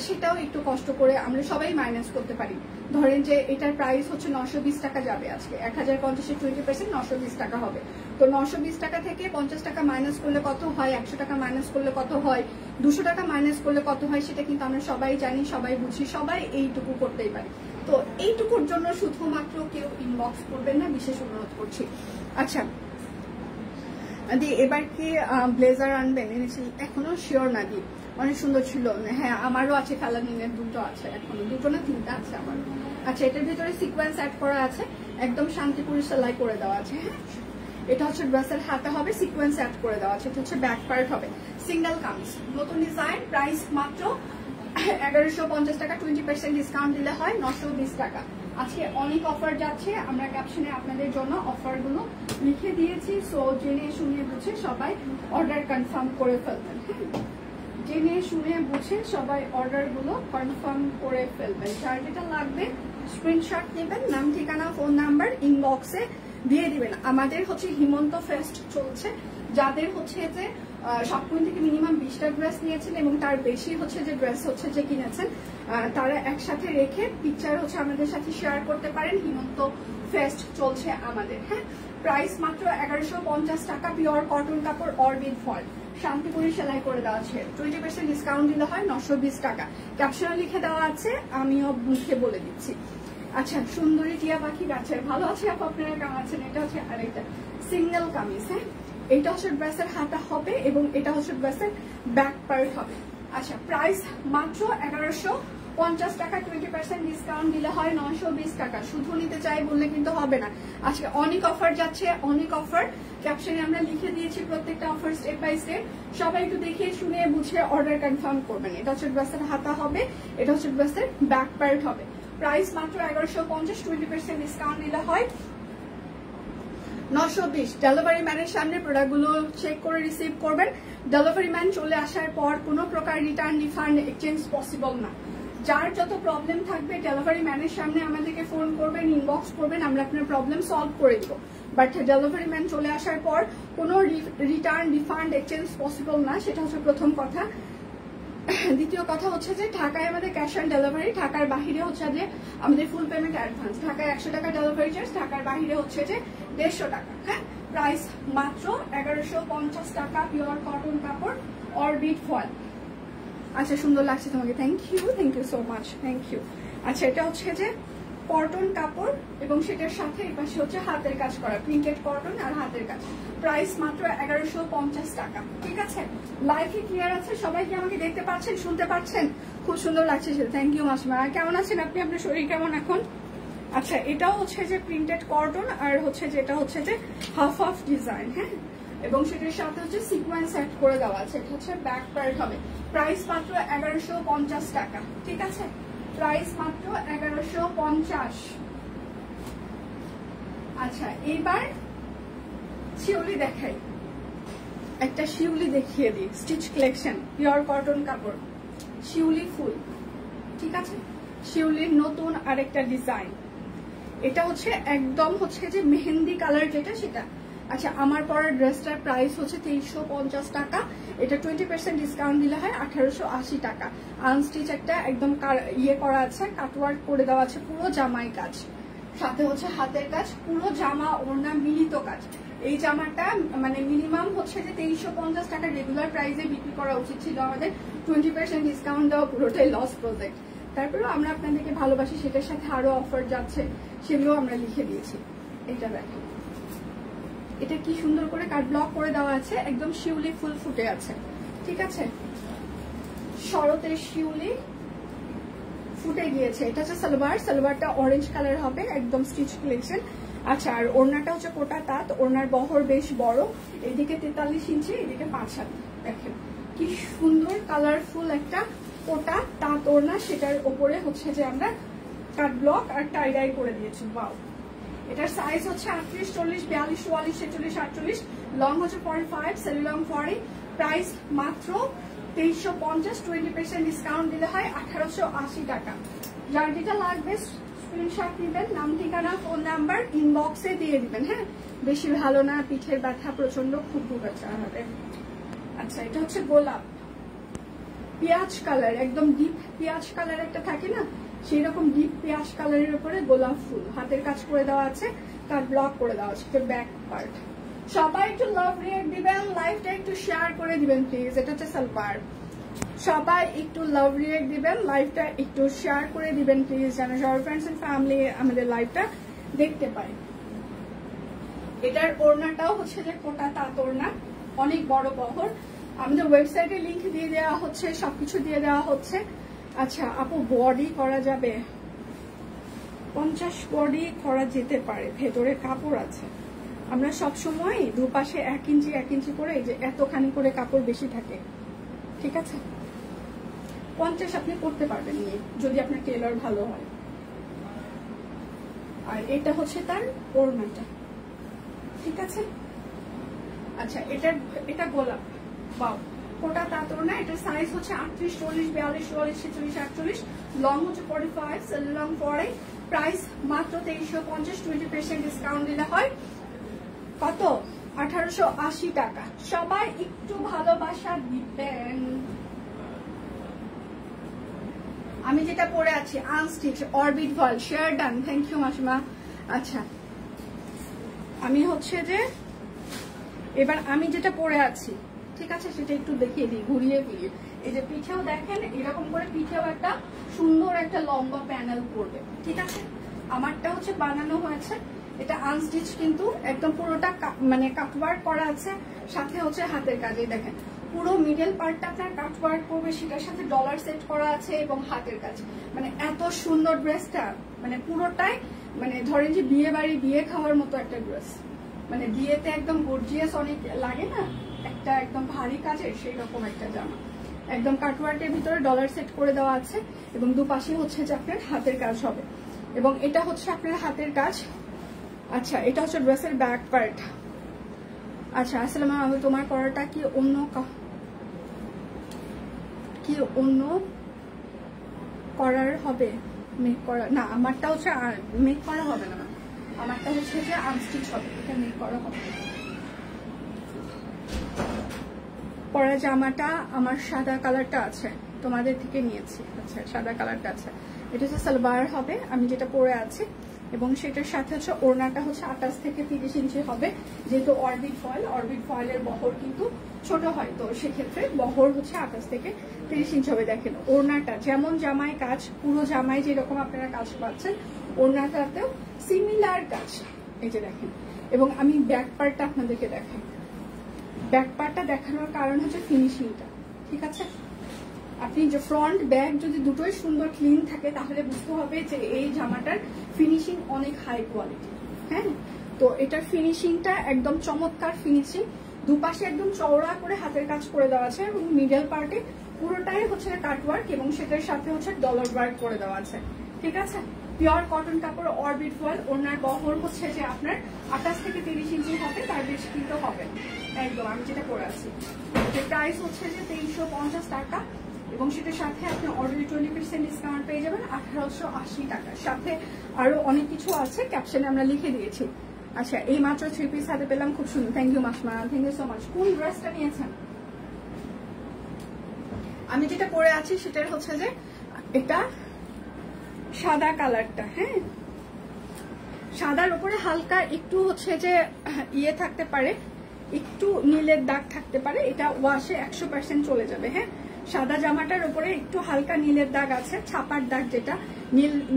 Speaker 1: সেটাও একটু কষ্ট করে আমরা সবাই মাইনাস করতে পারি। ধরেন যে এটার প্রাইস হচ্ছে 920 টাকা যাবে আজকে, 1050-এর 20% 920 টাকা হবে। তো 920 টাকা থেকে 50 টাকা মাইনাস করলে কত হয়, 100 টাকা মাইনাস করলে কত হয়, 200 টাকা মাইনাস করলে কত হয়, সেটা কিন্তু আমরা সবাই জানি, সবাই বুঝি, সবাই এইটুকু করতেই পারি। তো এইটুকুর জন্য শুধুমাত্র কেউ ইনবক্স করবেন না, বিশেষ অনুরোধ করছি। আচ্ছা, এবার কি ব্লেজার আনবেন? এনেছি এখনো শিওর না দি, অনেক সুন্দর ছিল। হ্যাঁ, আমারও আছে কালারিনের, দুটো আছে এখনো, দুটো না তিনটা আছে আমার। আচ্ছা, এটার ভিতরে সিকোয়েন্স অ্যাড করা আছে, একদম শান্তিপুরি সেলাই করে দেওয়া আছে। হ্যাঁ, এটা হচ্ছে ড্রেসের হাতে হবে, সিকোয়েন্স অ্যাড করে দেওয়া আছে। এটা হচ্ছে ব্যাক পার্ট হবে, সিঙ্গেল কামিজ, নতুন ডিজাইন, প্রাইস মাত্র 1150 টাকা। 20% ডিসকাউন্ট দিলে হয় 920 টাকা। আজকে অনেক অফার যাচ্ছে, আমরা ক্যাপশনে আপনাদের জন্য অফারগুলো লিখে দিয়েছি। সো জেনে শুনে বুঝে সবাই অর্ডার কনফার্ম করে ফেলবেন। জেনে শুনে বুঝে সবাই অর্ডারগুলো কনফার্ম করে ফেলবেন। যার যেটা লাগবে স্ক্রিনশট নেবেন, নাম ঠিকানা ফোন নাম্বার ইনবক্সে দিয়ে দিবেন। আমাদের হচ্ছে হিমন্ত ফেস্ট চলছে, যাদের হচ্ছে যে সবকটি থেকে মিনিমাম 20টা ড্রেস নিয়েছেন এবং তার বেশি হচ্ছে যে ড্রেস হচ্ছে যে কিনেছেন, তারা একসাথে রেখে পিকচার হচ্ছে আমাদের সাথে শেয়ার করতে পারেন। হিমন্ত ফেস্ট চলছে আমাদের। হ্যাঁ, প্রাইস মাত্র 1150 টাকা, পিওর কটন কাপড় অরবিট ফল, শান্তিপুরি সেলাই করে দেওয়া আছে। 20% ডিসকাউন্ট দিলে হয় 920 টাকা। ক্যাপশনে লিখে দেওয়া আছে, আমিও মুখে বলে দিচ্ছি। আচ্ছা, সুন্দরী টিয়া পাখি গাছের ভালো আছে আপু, আপনারা কেমন আছেন? এটা হচ্ছে আরেকটা সিঙ্গেল কামিজ। হ্যাঁ, এটা হচ্ছে ড্রেসের হাতা হবে এবং এটা হচ্ছে ড্রেসের ব্যাক পার্ট হবে। আচ্ছা, প্রাইস মাত্র 1150 টাকা। 20% ডিসকাউন্ট দিলে হয় 920 টাকা। শুধু নিতে চাই বললে কিন্তু হবে না। আজকে অনেক অফার যাচ্ছে, অনেক অফার ক্যাপশনে আমরা লিখে দিয়েছি, প্রত্যেকটা অফার স্টেপ বাই স্টেপ। সবাই একটু দেখে শুনে বুঝে অর্ডার কনফার্ম করবেন। এটা হচ্ছে ড্রেসের হাতা হবে, এটা হচ্ছে ড্রেসের ব্যাক পার্ট হবে। প্রাইস মাত্র 1150, 20% ডিসকাউন্ট দিলে হয় 920। ডেলিভারি ম্যানের সামনে প্রোডাক্টগুলো চেক করে রিসিভ করবেন। ডেলিভারি ম্যান চলে আসার পর কোনো প্রকার রিটার্ন, রিফান্ড, এক্সচেঞ্জ পসিবল না। যার যত প্রবলেম থাকবে ডেলিভারি ম্যানের সামনে আমাদেরকে ফোন করবেন, ইনবক্স করবেন, আমরা আপনার প্রবলেম সলভ করে দিব। বাট ডেলিভারি ম্যান চলে আসার পর কোনো রিটার্ন, রিফান্ড, এক্সচেঞ্জ পসিবল না, সেটা হচ্ছে প্রথম কথা। দ্বিতীয় কথা হচ্ছে যে ঢাকায় আমাদের ক্যাশ অন ডেলিভারি, ঢাকার বাহিরে হচ্ছে যে আমাদের ফুল পেমেন্ট অ্যাডভান্স। ঢাকায় 100 টাকা ডেলিভারি চার্জ, ঢাকার বাহিরে হচ্ছে যে 150 টাকা। হ্যাঁ, প্রাইস মাত্র 1150 টাকা, পিওর কটন কাপড় অরবিট ফয়েল। আচ্ছা, সুন্দর লাগছে তোমাকে, thank you so much, thank you. আচ্ছা, এটা হচ্ছে যে কটন কাপড় এবং সেটার সাথে এই পাশে হচ্ছে হাতের কাজ করা, প্রিন্টেড কটন আর হাতের কাজ। প্রাইস মাত্র 1150 টাকা। ঠিক আছে, লাইভ কি ক্লিয়ার আছে? সবাই কি আমাকে দেখতে পাচ্ছেন, শুনতে পাচ্ছেন? খুব সুন্দর লাগছে, থ্যাংক ইউ মাসিমা। কেমন আছেন আপনি? আপনার শরীর কেমন এখন? আচ্ছা, এটাও হচ্ছে যে প্রিন্টেড কটন আর হচ্ছে যেটা হচ্ছে যে হাফ হাফ ডিজাইন। হ্যাঁ, এবং সেটার সাথে হচ্ছে সিকোয়েন্স অ্যাড করে দেওয়া আছে। এটা হচ্ছে ব্যাক পার্ট হবে। প্রাইস মাত্র 1150 টাকা। ঠিক আছে, প্রাইস মাত্র 1150। আচ্ছা, এবার শিউলি দেখাই, একটা শিউলি দেখিয়ে দিই। স্টিচ কালেকশন, পিওর কটন কাপড়, শিউলি ফুল। ঠিক আছে, শিউলির নতুন আরেকটা ডিজাইন। এটা হচ্ছে একদম হচ্ছে যে মেহেন্দি কালার যেটা সেটা। আচ্ছা, আমার পরার ড্রেসটার প্রাইস হচ্ছে 2350 টাকা। এটা 20% ডিসকাউন্ট দিলে হয় 1880 টাকা। আনস্টিচ একটা একদম ইয়ে করা আছে, কাটওয়ার্ক করে দেওয়া আছে, পুরো জামাই কাজ, সাথে হচ্ছে হাতের কাজ, পুরো জামা ওড়না মিলিত কাজ। এই জামাটা মানে মিনিমাম হচ্ছে যে 2350 টাকা রেগুলার প্রাইসে বিক্রি করা উচিত ছিল আমাদের। 20% ডিসকাউন্ট দেওয়া পুরোটাই লস প্রজেক্ট। তারপরেও আমরা আপনাদেরকে ভালোবাসি, সেটার সাথে আরো অফার যাচ্ছে, সেগুলো আমরা লিখে দিয়েছি। এটা দেখেন, এটা কি সুন্দর করে কাট ব্লক করে দেওয়া আছে, একদম শিউলি ফুল ফুটে আছে। ঠিক আছে, শরতের শিউলি ফুটে গিয়েছে। এটা হচ্ছে সালোয়ার, সালোয়ারটা অরেঞ্জ কালার হবে, একদম স্টিচ কালেকশন। আচ্ছা, আর ওড়নাটা হচ্ছে কোটা তাঁত, ওড়নার বহর বেশ বড়, এদিকে 43 ইঞ্চি, এদিকে 5 হাত। দেখেন কি সুন্দর কালারফুল একটা কোটা তাঁত ওড়না, সেটার উপরে হচ্ছে যে আমরা কাট ব্লক আর টাই ডাই করে দিয়েছি। ওয়াও, এটার সাইজ হচ্ছে 38, 40, 42, 44, 46, 48, লং হচ্ছে 45, সেলি লং 40। প্রাইস মাত্র 2350, 20% ডিসকাউন্ট দিলে হয় 1880 টাকা। যার যেটা লাগবে স্ক্রিনশট নেবেন, নাম ঠিকানা ফোন নাম্বার ইনবক্সে দিয়ে দিবেন। হ্যাঁ, বেশি ভালো না, পিঠের ব্যথা প্রচন্ড, খুব ভুগাচা হবে। আচ্ছা, এটা হচ্ছে গোলাপ পেঁয়াজ কালার, একদম ডিপ পেঁয়াজ কালার একটা থাকে না, সেই রকম ডিপ পেঁয়াজ কালারের উপরে গোলাপ ফুল, হাতের কাজ করে দেওয়া আছে, তার ব্লক করে দেওয়া আছে। ব্যাক পার্ট সবাই একটু লাভ রিয়েক্ট দিবেন, লাইভটা একটু শেয়ার করে দিবেন প্লিজ। এটা হচ্ছে সালোয়ার, সবাই একটু লাভ রিয়েক্ট দিবেন, লাইভটা একটু শেয়ার করে দিবেন প্লিজ, যেন সবার ফ্রেন্ডস এন্ড ফ্যামিলি আমাদের লাইভটা দেখতে পায়। এটার ওড়নাটাও হচ্ছে যে কোটা তাঁত ওড়না, অনেক বড় বহর। আমাদের ওয়েবসাইটে লিংক দিয়ে দেওয়া হচ্ছে, সবকিছু দিয়ে দেওয়া হচ্ছে। আচ্ছা আপু, বডি করা যাবে? 50 বডি করা যেতে পারে, ভেতরে কাপড় আছে। আমরা সবসময় দুপাশে 1 ইঞ্চি 1 ইঞ্চি করে, এই যে এতখানি করে কাপড় বেশি থাকে। ঠিক আছে, 50 আপনি করতে পারবেন নিয়ে, যদি আপনার টেলর ভালো হয়। আর এটা হচ্ছে তার ওড়নাটা। ঠিক আছে, আচ্ছা এটা গোলাপ, বাও, কোটা তাঁত ওড়না। এটার সাইজ হচ্ছে 38, 40, 42, 44, 46, 48, লং হচ্ছে 45, সেলি লং 40। প্রাইস মাত্র 2350, 20% ডিসকাউন্ট দিলে হয় কত? 1880 টাকা। সবাই একটু ভালোবাসা দিবেন। আমি যেটা পরে আছি unstitch orbit voile, share done, thank you মাসিমা। আচ্ছা, আমি হচ্ছে যে এবার আমি যেটা পরে আছি, ঠিক আছে, সেটা একটু দেখিয়ে দিই ঘুরিয়ে ফিরিয়ে। এই যে পিঠেও দেখেন, এরকম করে পিঠেও একটা সুন্দর একটা লম্বা প্যানেল পড়বে। ঠিক আছে, আমারটা হচ্ছে বানানো হয়েছে, এটা আনস্টিচ কিন্তু একদম পুরোটা মানে কাটওয়ার্ক করা আছে, সাথে হচ্ছে হাতের কাজে দেখেন পুরো মিডল পার্টটা আপনার কাটওয়ার্ক করবে, সেটার সাথে ডলার সেট করা আছে এবং হাতের কাজ। মানে এত সুন্দর ড্রেসটা, মানে পুরোটাই মানে ধরেন যে বিয়ে বাড়ি বিয়ে খাওয়ার মতো একটা ড্রেস, মানে বিয়েতে একদম গর্জিয়াস অনেক লাগে না একটা, একদম ভারী কাজের সেই রকম একটা জামা। একদম কাটওয়ার্কের ভিতরে ডলার সেট করে দেওয়া আছে এবং দুপাশে হচ্ছে যে আপনার হাতের কাজ হবে, এবং এটা হচ্ছে আপনার হাতের কাজ। আচ্ছা, এটা হচ্ছে ড্রেসের ব্যাক পার্ট। আচ্ছা, আসসালামু আলাইকুম, তোমার পরাটা কি অন্য করার হবে? মেক করা না, আমারটা হচ্ছে মেক করা হবে না, আমারটা হচ্ছে যে আনস্টিচ হবে, এটা মেক করা হবে। পরা জামাটা আমার সাদা কালারটা আছে, তোমাদের থেকে নিয়েছি। আচ্ছা, সাদা কালারটা আছে, এটা হচ্ছে সালোয়ার হবে আমি যেটা পরে আছি, এবং সেটার সাথে হচ্ছে ওড়নাটা হচ্ছে 28 থেকে 30 ইঞ্চি হবে। যেহেতু অরবিট ফয়েলের বহর কিন্তু ছোট হয়, তো সেক্ষেত্রে বহর হচ্ছে 28 থেকে 30 ইঞ্চি হবে। দেখেন ওড়নাটা যেমন জামাই কাজ, পুরো জামাই যেরকম আপনারা কাজ পাচ্ছেন, ওড়নাটাতেও সিমিলার কাজ। এই যে দেখেন, এবং আমি ব্যাক পার্টটা আপনাদেরকে দেখাই। ব্যাক পার্টটা দেখানোর কারণ হচ্ছে ফিনিশিংটা। ঠিক আছে, আপনি যে ফ্রন্ট ব্যাক যদি দুটোই সুন্দর ক্লিন থাকে, তাহলে বুঝতে হবে যে এই জামাটার ফিনিশিং অনেক হাই কোয়ালিটি। হ্যাঁ, তো এটার ফিনিশিংটা একদম চমৎকার ফিনিশিং। দুপাশে একদম চওড়া করে হাতের কাজ করে দেওয়া আছে, এবং মিডল পার্টে পুরোটাই হচ্ছে কাটওয়ার্ক, এবং সেটার সাথে হচ্ছে ডলার ওয়ার্ক করে দেওয়া আছে। ঠিক আছে, পিওর কটন কাপড়, অরবিট ফয়েল। ওনার বহর হচ্ছে যে আপনার 28 থেকে 30 ইঞ্চি হবে, তার বেশি কিন্তু হবে একদম। আমি যেটা পরে আছি, প্রাইস হচ্ছে যে 2350 টাকা। এবং সেটার সাথে আপনি অলরেডি 20% ডিসকাউন্ট পেয়ে যাবেন 1880 টাকার সাথে। আরো অনেক কিছু আছে, ক্যাপশনে আমরা লিখে দিয়েছি। আচ্ছা, এই মাত্র 3 পিস হাতে পেলাম, খুব সুন্দর। Thank you Masma, thank you so much. কোন ড্রেসটা নিয়েছেন? আমি যেটা পরে আছি সেটার হচ্ছে যে এটা সাদা কালারটা, হ্যাঁ, সাদার উপরে হালকা একটু হচ্ছে যে ইয়ে থাকতে পারে, একটু নীলের দাগ থাকতে পারে। এটা ওয়াশে 100% চলে যাবে। হ্যাঁ, সাদা জামাটার উপরে একটু হালকা নীলের দাগ আছে, ছাপার দাগ, যেটা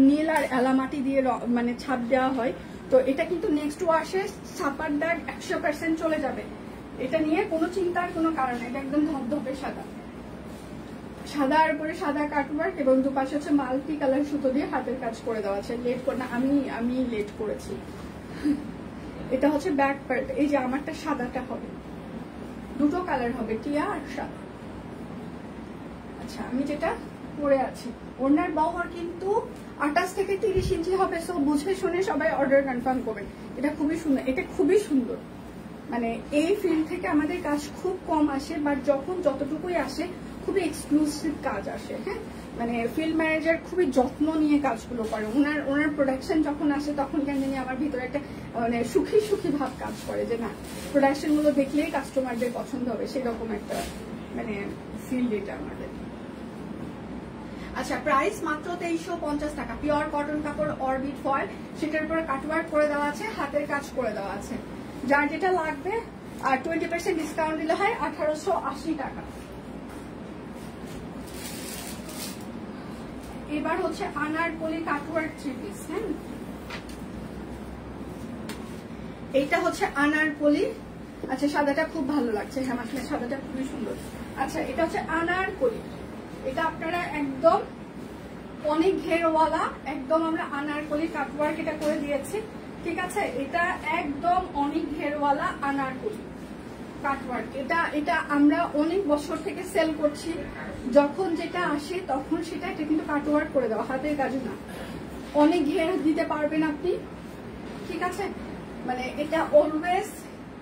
Speaker 1: নীল আর এলামাটি দিয়ে মানে ছাপ দেওয়া হয়। তো এটা কিন্তু নেক্সট ওয়াশে ছাপার দাগ 100% চলে যাবে। এটা নিয়ে কোনো চিন্তার কোনো কারণ নেই, এটা একদম ধবধবে সাদা। সাদার উপরে সাদা কাটওয়ার্ক এবং দুপাশে হচ্ছে মাল্টি কালার সুতো দিয়ে হাতের কাজ করে দেওয়া আছে। লেট করে না, আমি লেট করেছি। এটা হচ্ছে ব্যাক পার্ট। এই যে আমারটা সাদাটা হবে, দুটো কালার হবে, টিয়া আর সাদা। আচ্ছা, আমি যেটা পরে আছি, ওনার বহর কিন্তু 28 থেকে 30 ইঞ্চি হবে। সো বুঝে শুনে সবাই অর্ডার কনফার্ম করবেন। এটা খুবই সুন্দর, এটা খুবই সুন্দর। মানে এই ফিল্ড থেকে আমাদের কাজ খুব কম আসে, বাট যখন যতটুকুই আসে খুবই এক্সক্লুসিভ কাজ আসে। হ্যাঁ, মানে ফিল্ড ম্যানেজার খুবই যত্ন নিয়ে কাজগুলো করে। ওনার প্রোডাকশন যখন আসে তখন কেন জানি আমার ভিতরে একটা মানে সুখী সুখী ভাব কাজ করে, যে না, প্রোডাকশন গুলো দেখলেই কাস্টমারদের পছন্দ হবে, সেরকম একটা মানে ফিল্ড এটা আমাদের। আচ্ছা, প্রাইস মাত্র 2350 টাকা। পিওর কটন কাপড়, অরবিট ফয়েল, সেটার উপরে কাটওয়ার্ক করে দেওয়া আছে, হাতের কাজ করে দেওয়া আছে। যার যেটা লাগবে আর 20% ডিসকাউন্ট দিলে হয় 1880 টাকা। এবার হচ্ছে আনারকলি কাটওয়ার্ক 3 পিস। হ্যাঁ, এইটা হচ্ছে আনারকলি। আচ্ছা, সাদাটা খুব ভালো লাগছে। হ্যাঁ, আসলে সাদাটা খুবই সুন্দর। আচ্ছা, এটা হচ্ছে আনারকলি। এটা আপনারা একদম অনেক ঘেরওয়ালা, একদম আমরা আনারকলি কাটওয়ার্ক এটা করে দিয়েছি। ঠিক আছে, এটা একদম অনেক ঘেরওয়ালা আনারকলি কাটওয়ার্ক। এটা আমরা অনেক বছর থেকে সেল করছি। যখন যেটা আসে তখন সেটা কিন্তু কাটওয়ার্ক করে দেওয়া, হাতের কাজ না। অনেক ঘের দিতে পারবেন আপনি। ঠিক আছে, মানে এটা অলওয়েজ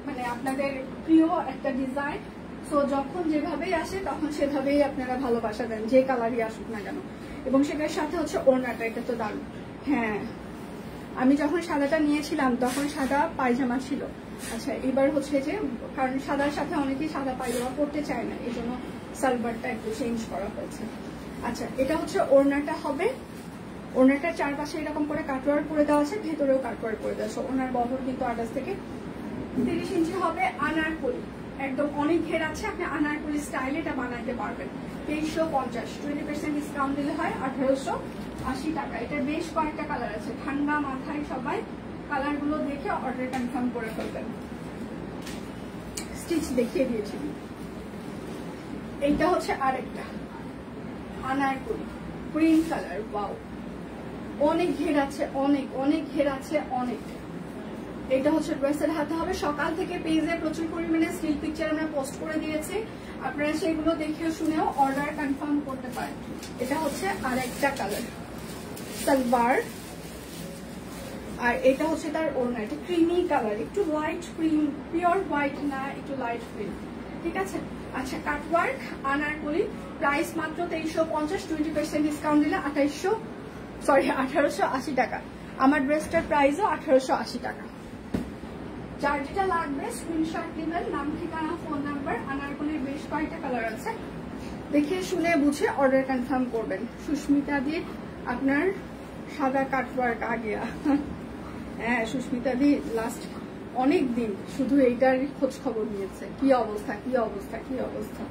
Speaker 1: মানে আপনাদের প্রিয় একটা ডিজাইন। সো যখন যেভাবেই আসে তখন সেভাবেই আপনারা ভালোবাসা দেন, যে কালারই আসুক না কেন। এবং সেটার সাথে হচ্ছে ওড়নাটা, এটা তো দারুণ। হ্যাঁ, আমি যখন সাদাটা নিয়েছিলাম তখন সাদা পায়জামা ছিল। আচ্ছা, এবার হচ্ছে যে কারণ সাদার সাথে অনেকেই সাদা পায়জামা পরতে চায় না, এই জন্য সালভারটা একটু চেঞ্জ করা হয়েছে। আচ্ছা, এটা হচ্ছে ওড়নাটা হবে। ওড়নাটার চারপাশে এরকম করে কাটওয়ার্ক করে দেওয়া আছে, ভেতরেও কাটওয়ার্ক করে দেওয়া আছে। ওড়নার বহর কিন্তু 28 থেকে 30 ইঞ্চি হবে। আনারকলি একদম অনেক ঘের আছে, আপনি আনারকলি স্টাইলে এটা বানাইতে পারবেন। 2350, 20% ডিসকাউন্ট দিলে হয় 1880 টাকা। এটা বেশ কয়েকটা কালার আছে, ঠান্ডা মাথায় সবাই কালারগুলো দেখে অর্ডার কনফার্ম করে ফেলবেন। স্টিচ দেখিয়ে দিয়েছি। এইটা হচ্ছে আরেকটা আনারকলি ক্রিম কালার। ওয়াও, অনেক ঘের আছে, অনেক অনেক ঘের আছে, অনেক। এটা হচ্ছে ড্রেসের হাতে হবে। সকাল থেকে পেজে প্রচুর পরিমাণে স্টিল পিকচার আমরা পোস্ট করে দিয়েছি, আপনারা সেগুলো দেখে শুনেও অর্ডার কনফার্ম করতে পারেন। এটা হচ্ছে আরেকটা কালার সালভার, আর এটা হচ্ছে তার ওড়না। এটা ক্রিমি কালার, একটু লাইট ক্রিম, পিওর হোয়াইট না, একটু লাইট ক্রিম। ঠিক আছে। আচ্ছা, কাটওয়ার্ক আনারকলি, প্রাইস মাত্র 2350, 20% ডিসকাউন্ট দিলে 1880 টাকা। আমার ড্রেসটার প্রাইসও 1880 টাকা। যার যেটা লাগবে স্ক্রিনশট নেবেন, নাম, ঠিকানা, ফোন নাম্বার। আনারকলির বেশ কয়েকটা কালার আছে, দেখে শুনে বুঝে অর্ডার কনফার্ম করবেন। সুস্মিতা দি আপনার সাদা কাটওয়ার্ক আগিয়া। হ্যাঁ, সুস্মিতা দি লাস্ট অনেক দিন শুধু এইটার খোঁজ খবর নিয়েছে, কি অবস্থা কি অবস্থা কি অবস্থা।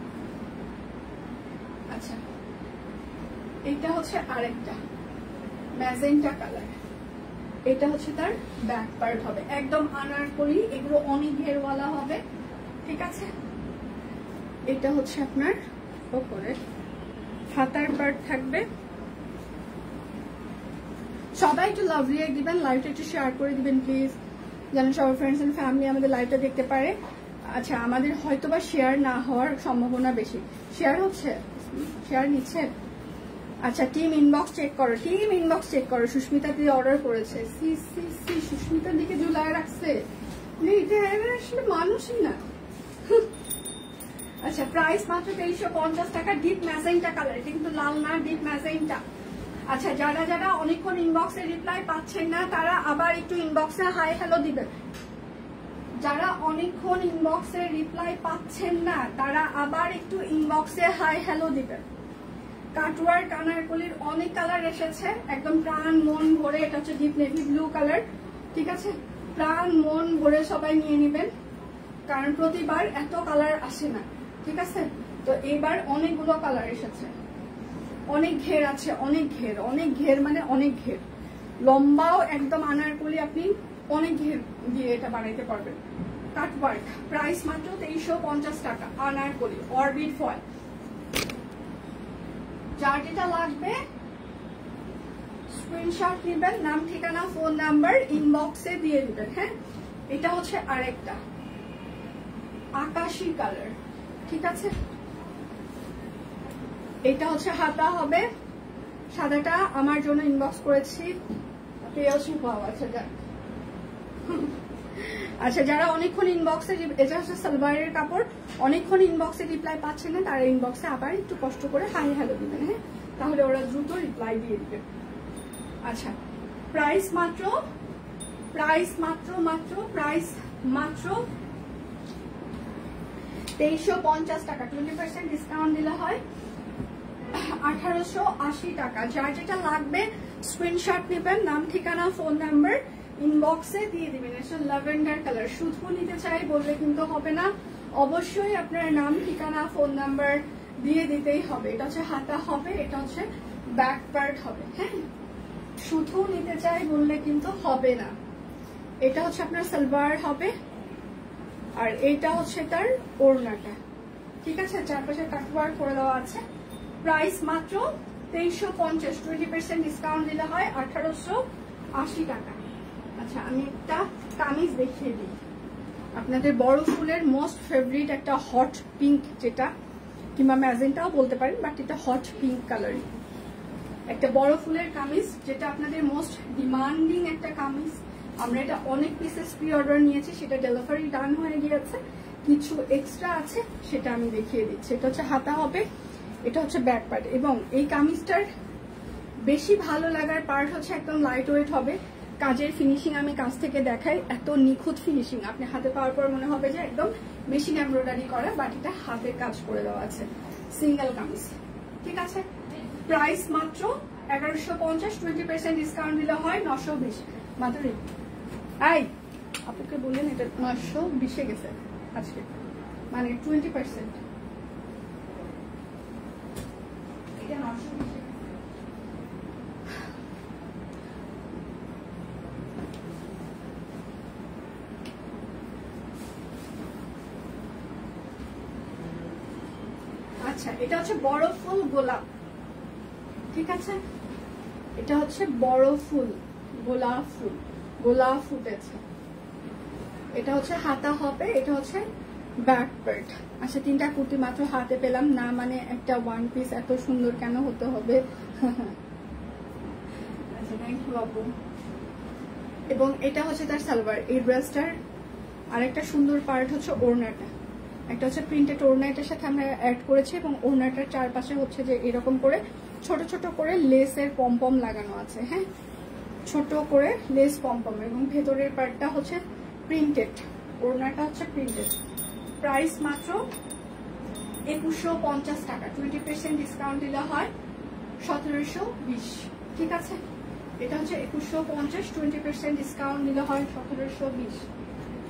Speaker 1: আচ্ছা, এইটা হচ্ছে আরেকটা ম্যাজেন্টা কালার। এটা হচ্ছে তার ব্যাক পার্ট হবে, একদম আনারকলি, এগুলো অনেক ঘেরওয়ালা হবে। ঠিক আছে, এটা হচ্ছে আপনার ওপরে হাতার পার্ট থাকবে। সবাই একটু লাভ রিয়েক্ট দিবেন, লাইভটা একটু শেয়ার করে দিবেন প্লিজ, যেন সবার ফ্রেন্ডস এন্ড ফ্যামিলি আমাদের লাইভটা দেখতে পারে। আচ্ছা, আমাদের হয়তোবা শেয়ার না হওয়ার সম্ভাবনা বেশি। শেয়ার হচ্ছে, শেয়ার নিচ্ছে। আচ্ছা, টিম ইনবক্স চেক করো, টিম ইনবক্স চেক করো। সুস্মিতা দিয়ে অর্ডার করেছে, সি সি সি, সুস্মিতার দিকে ঝুলায় রাখছে। এটা আসলে মানুষই না। আচ্ছা প্রাইস মাত্র 2350 টাকা। ডিপ ম্যাজেন্টা কালার, এটা কিন্তু লাল না, ডিপ ম্যাজেন্টা। আচ্ছা যারা যারা অনেকক্ষণ ইনবক্সে রিপ্লাই পাচ্ছেন না তারা আবার একটু ইনবক্সে হাই হ্যালো দিবেন। যারা অনেকক্ষণ ইনবক্সে রিপ্লাই পাচ্ছেন না তারা আবার একটু ইনবক্সে হাই হ্যালো দিবেন। কাটওয়ার কানারকলির অনেক কালার এসেছে, একদম প্রাণ মন ভরে। এটা হচ্ছে ডিপ নেভি ব্লু কালার, ঠিক আছে? প্রাণ মন ভরে সবাই নিয়ে নেবেন, কারণ প্রতিবার এত কালার আসে না, ঠিক আছে? তো এইবার অনেকগুলো কালার এসেছে, অনেক ঘের আছে, অনেক ঘের, অনেক ঘের মানে অনেক ঘের। লম্বাও একদম আনারকলি, আপনি অনেক ঘের দিয়ে এটা বানাইতে পারবেন। কাটওয়ার্ক, প্রাইস মাত্র 2350 টাকা। Anarkali orbit foil. যার যেটা লাগবে স্ক্রিনশট নেবেন, নাম ঠিকানা ফোন নাম্বার ইনবক্সে দিয়ে দিবেন। হ্যাঁ, এটা হচ্ছে আরেকটা আকাশী কালার, ঠিক আছে? এটা হচ্ছে হাতা হবে, সাদাটা আমার জন্য ইনবক্স করেছি, পেয়েছি পাওয়া আছে। আচ্ছা যারা অনেকক্ষণ ইনবক্সে, এটা হচ্ছে সালোয়ারের কাপড়, অনেকক্ষণ ইনবক্সে রিপ্লাই পাচ্ছেন না তারা ইনবক্সে আবার একটু কষ্ট করে হাই হ্যালো দিবেন। হ্যাঁ, তাহলে ওরা দ্রুত রিপ্লাই দিয়ে দিবে। আচ্ছা প্রাইস মাত্র 2350 টাকা। 20% ডিসকাউন্ট দিলে হয় 1880 টাকা। যার যেটা লাগবে স্ক্রিনশট নেবেন, নাম ঠিকানা ফোন নাম্বার ইনবক্সে দিয়ে দিবেন। এটা ল্যাভেন্ডার কালার। শুধু নিতে চাই বললে কিন্তু হবে না, অবশ্যই আপনার নাম ঠিকানা ফোন নাম্বার দিয়ে দিতেই হবে। এটা হচ্ছে হাতা হবে, এটা হচ্ছে ব্যাক পার্ট হবে। হ্যাঁ, শুধু নিতে চাই বললে কিন্তু হবে না। এটা হচ্ছে আপনার সালোয়ার হবে, আর এটা হচ্ছে তার ওড়নাটা, ঠিক আছে? চারপাশে কাটওয়ার্ক করে দেওয়া আছে। প্রাইস মাত্র 2350, 20% ডিসকাউন্ট দিলে হয় 1880 টাকা। আচ্ছা আমি একটা কামিজ দেখিয়ে দিই আপনাদের, বড় ফুলের মোস্ট ফেভারিট একটা হট পিঙ্ক, যেটা কিংবা ম্যাজেন্টাও বলতে পারেন, বাট এটা হট পিঙ্ক কালারই। একটা বড় ফুলের কামিজ, যেটা আপনাদের মোস্ট ডিমান্ডিং একটা কামিজ। আমরা এটা অনেক পিসেস প্রি অর্ডার নিয়েছি, সেটা ডেলিভারি ডান হয়ে গিয়েছে, কিছু এক্সট্রা আছে সেটা আমি দেখিয়ে দিচ্ছি। এটা হচ্ছে হাতা হবে, এটা হচ্ছে ব্যাক পার্ট। এবং এই কামিজটার বেশি ভালো লাগার পার্ট হচ্ছে একদম লাইট ওয়েট হবে। কাজের ফিনিশিং আমি কাছ থেকে দেখাই, এত নিখুঁত ফিনিশিং, আপনি হাতে পাওয়ার পর মনে হবে যে একদম মেশিন এমব্রয়ডারি করা, বাট এটা হাতের কাজ করে দেওয়া আছে। সিঙ্গেল কামিজ, ঠিক আছে? প্রাইস মাত্র 1150, 20% ডিসকাউন্ট দিলে হয় 920। মাধুরী আই আপুকে বললেন এটা 920 গেছে আজকে, মানে 20%। এটা 920। আচ্ছা এটা হচ্ছে বড় ফুল গোলাপ, ঠিক আছে? এটা হচ্ছে বড় ফুল গোলাপ ফুল, গোলাপ ফুটেছে। এটা হচ্ছে হাতা হবে, এটা হচ্ছে ব্যাক পার্ট। আচ্ছা তিনটা কুর্তি মাত্র হাতে পেলাম না, মানে একটা ওয়ান পিস এত সুন্দর কেন হতে হবে? আচ্ছা থ্যাংক ইউ বাবু। এবং এটা হচ্ছে তার সালোয়ার। এই ড্রেসটার আরেকটা সুন্দর পার্ট হচ্ছে ওড়নাটা, একটা হচ্ছে প্রিন্টেড ওড়না এটার সাথে আমরা অ্যাড করেছি, এবং ওড়নাটার চারপাশে হচ্ছে যে এরকম করে ছোট ছোট করে লেসের পমপম লাগানো আছে। হ্যাঁ, ছোট করে লেস পমপম, এবং ভেতরের পার্টটা হচ্ছে প্রিন্টেড, ওড়নাটা হচ্ছে প্রিন্টেড। প্রাইস মাত্র 2150 টাকা। 20% ডিসকাউন্ট দিলে হয় 1720, ঠিক আছে? এটা হচ্ছে 2150, 20% ডিসকাউন্ট দিলে হয় 1720।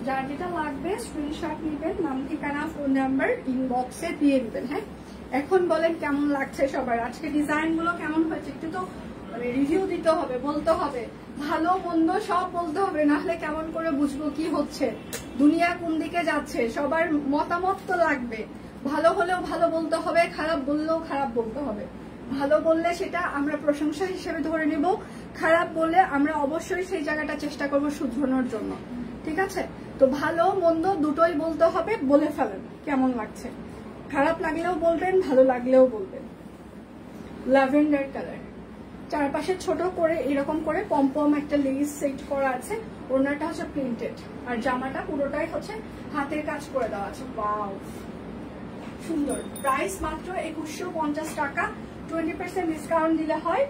Speaker 1: যার যেটা লাগবে স্ক্রিনশট নেবেন, নাম ঠিকানা ফোন নাম্বার ইনবক্সে দিয়ে দিবেন। হ্যাঁ, এখন বলেন কেমন লাগছে সবার, আজকে ডিজাইন গুলো কেমন হয়েছে? একটু তো মানে রিভিউ দিতে হবে, বলতে হবে, ভালো মন্দ সব বলতে হবে, নাহলে কেমন করে বুঝবো কি হচ্ছে, দুনিয়া কোন দিকে যাচ্ছে। সবার মতামত তো লাগবে। ভালো হলেও ভালো বলতে হবে, খারাপ বললেও খারাপ বলতে হবে। ভালো বললে সেটা আমরা প্রশংসা হিসেবে ধরে নেব, খারাপ বললে আমরা অবশ্যই সেই জায়গাটা চেষ্টা করব শুধরানোর জন্য, ঠিক আছে? তো ভালো মন্দ দুটোই বলতে হবে, বলে ফেলেন কেমন লাগছে। খারাপ লাগলেও বলবেন, ভালো লাগলেও বলবেন। ল্যাভেন্ডার কালার, চারপাশে ছোট করে এরকম করে পমপম একটা লেস সেট করা আছে। ওড়নাটা হচ্ছে প্রিন্টেড, আর জামাটা পুরোটাই হচ্ছে হাতের কাজ করে দেওয়া আছে। ওয়াও, সুন্দর। প্রাইস মাত্র 2150 টাকা, 20% ডিসকাউন্ট দিলে হয়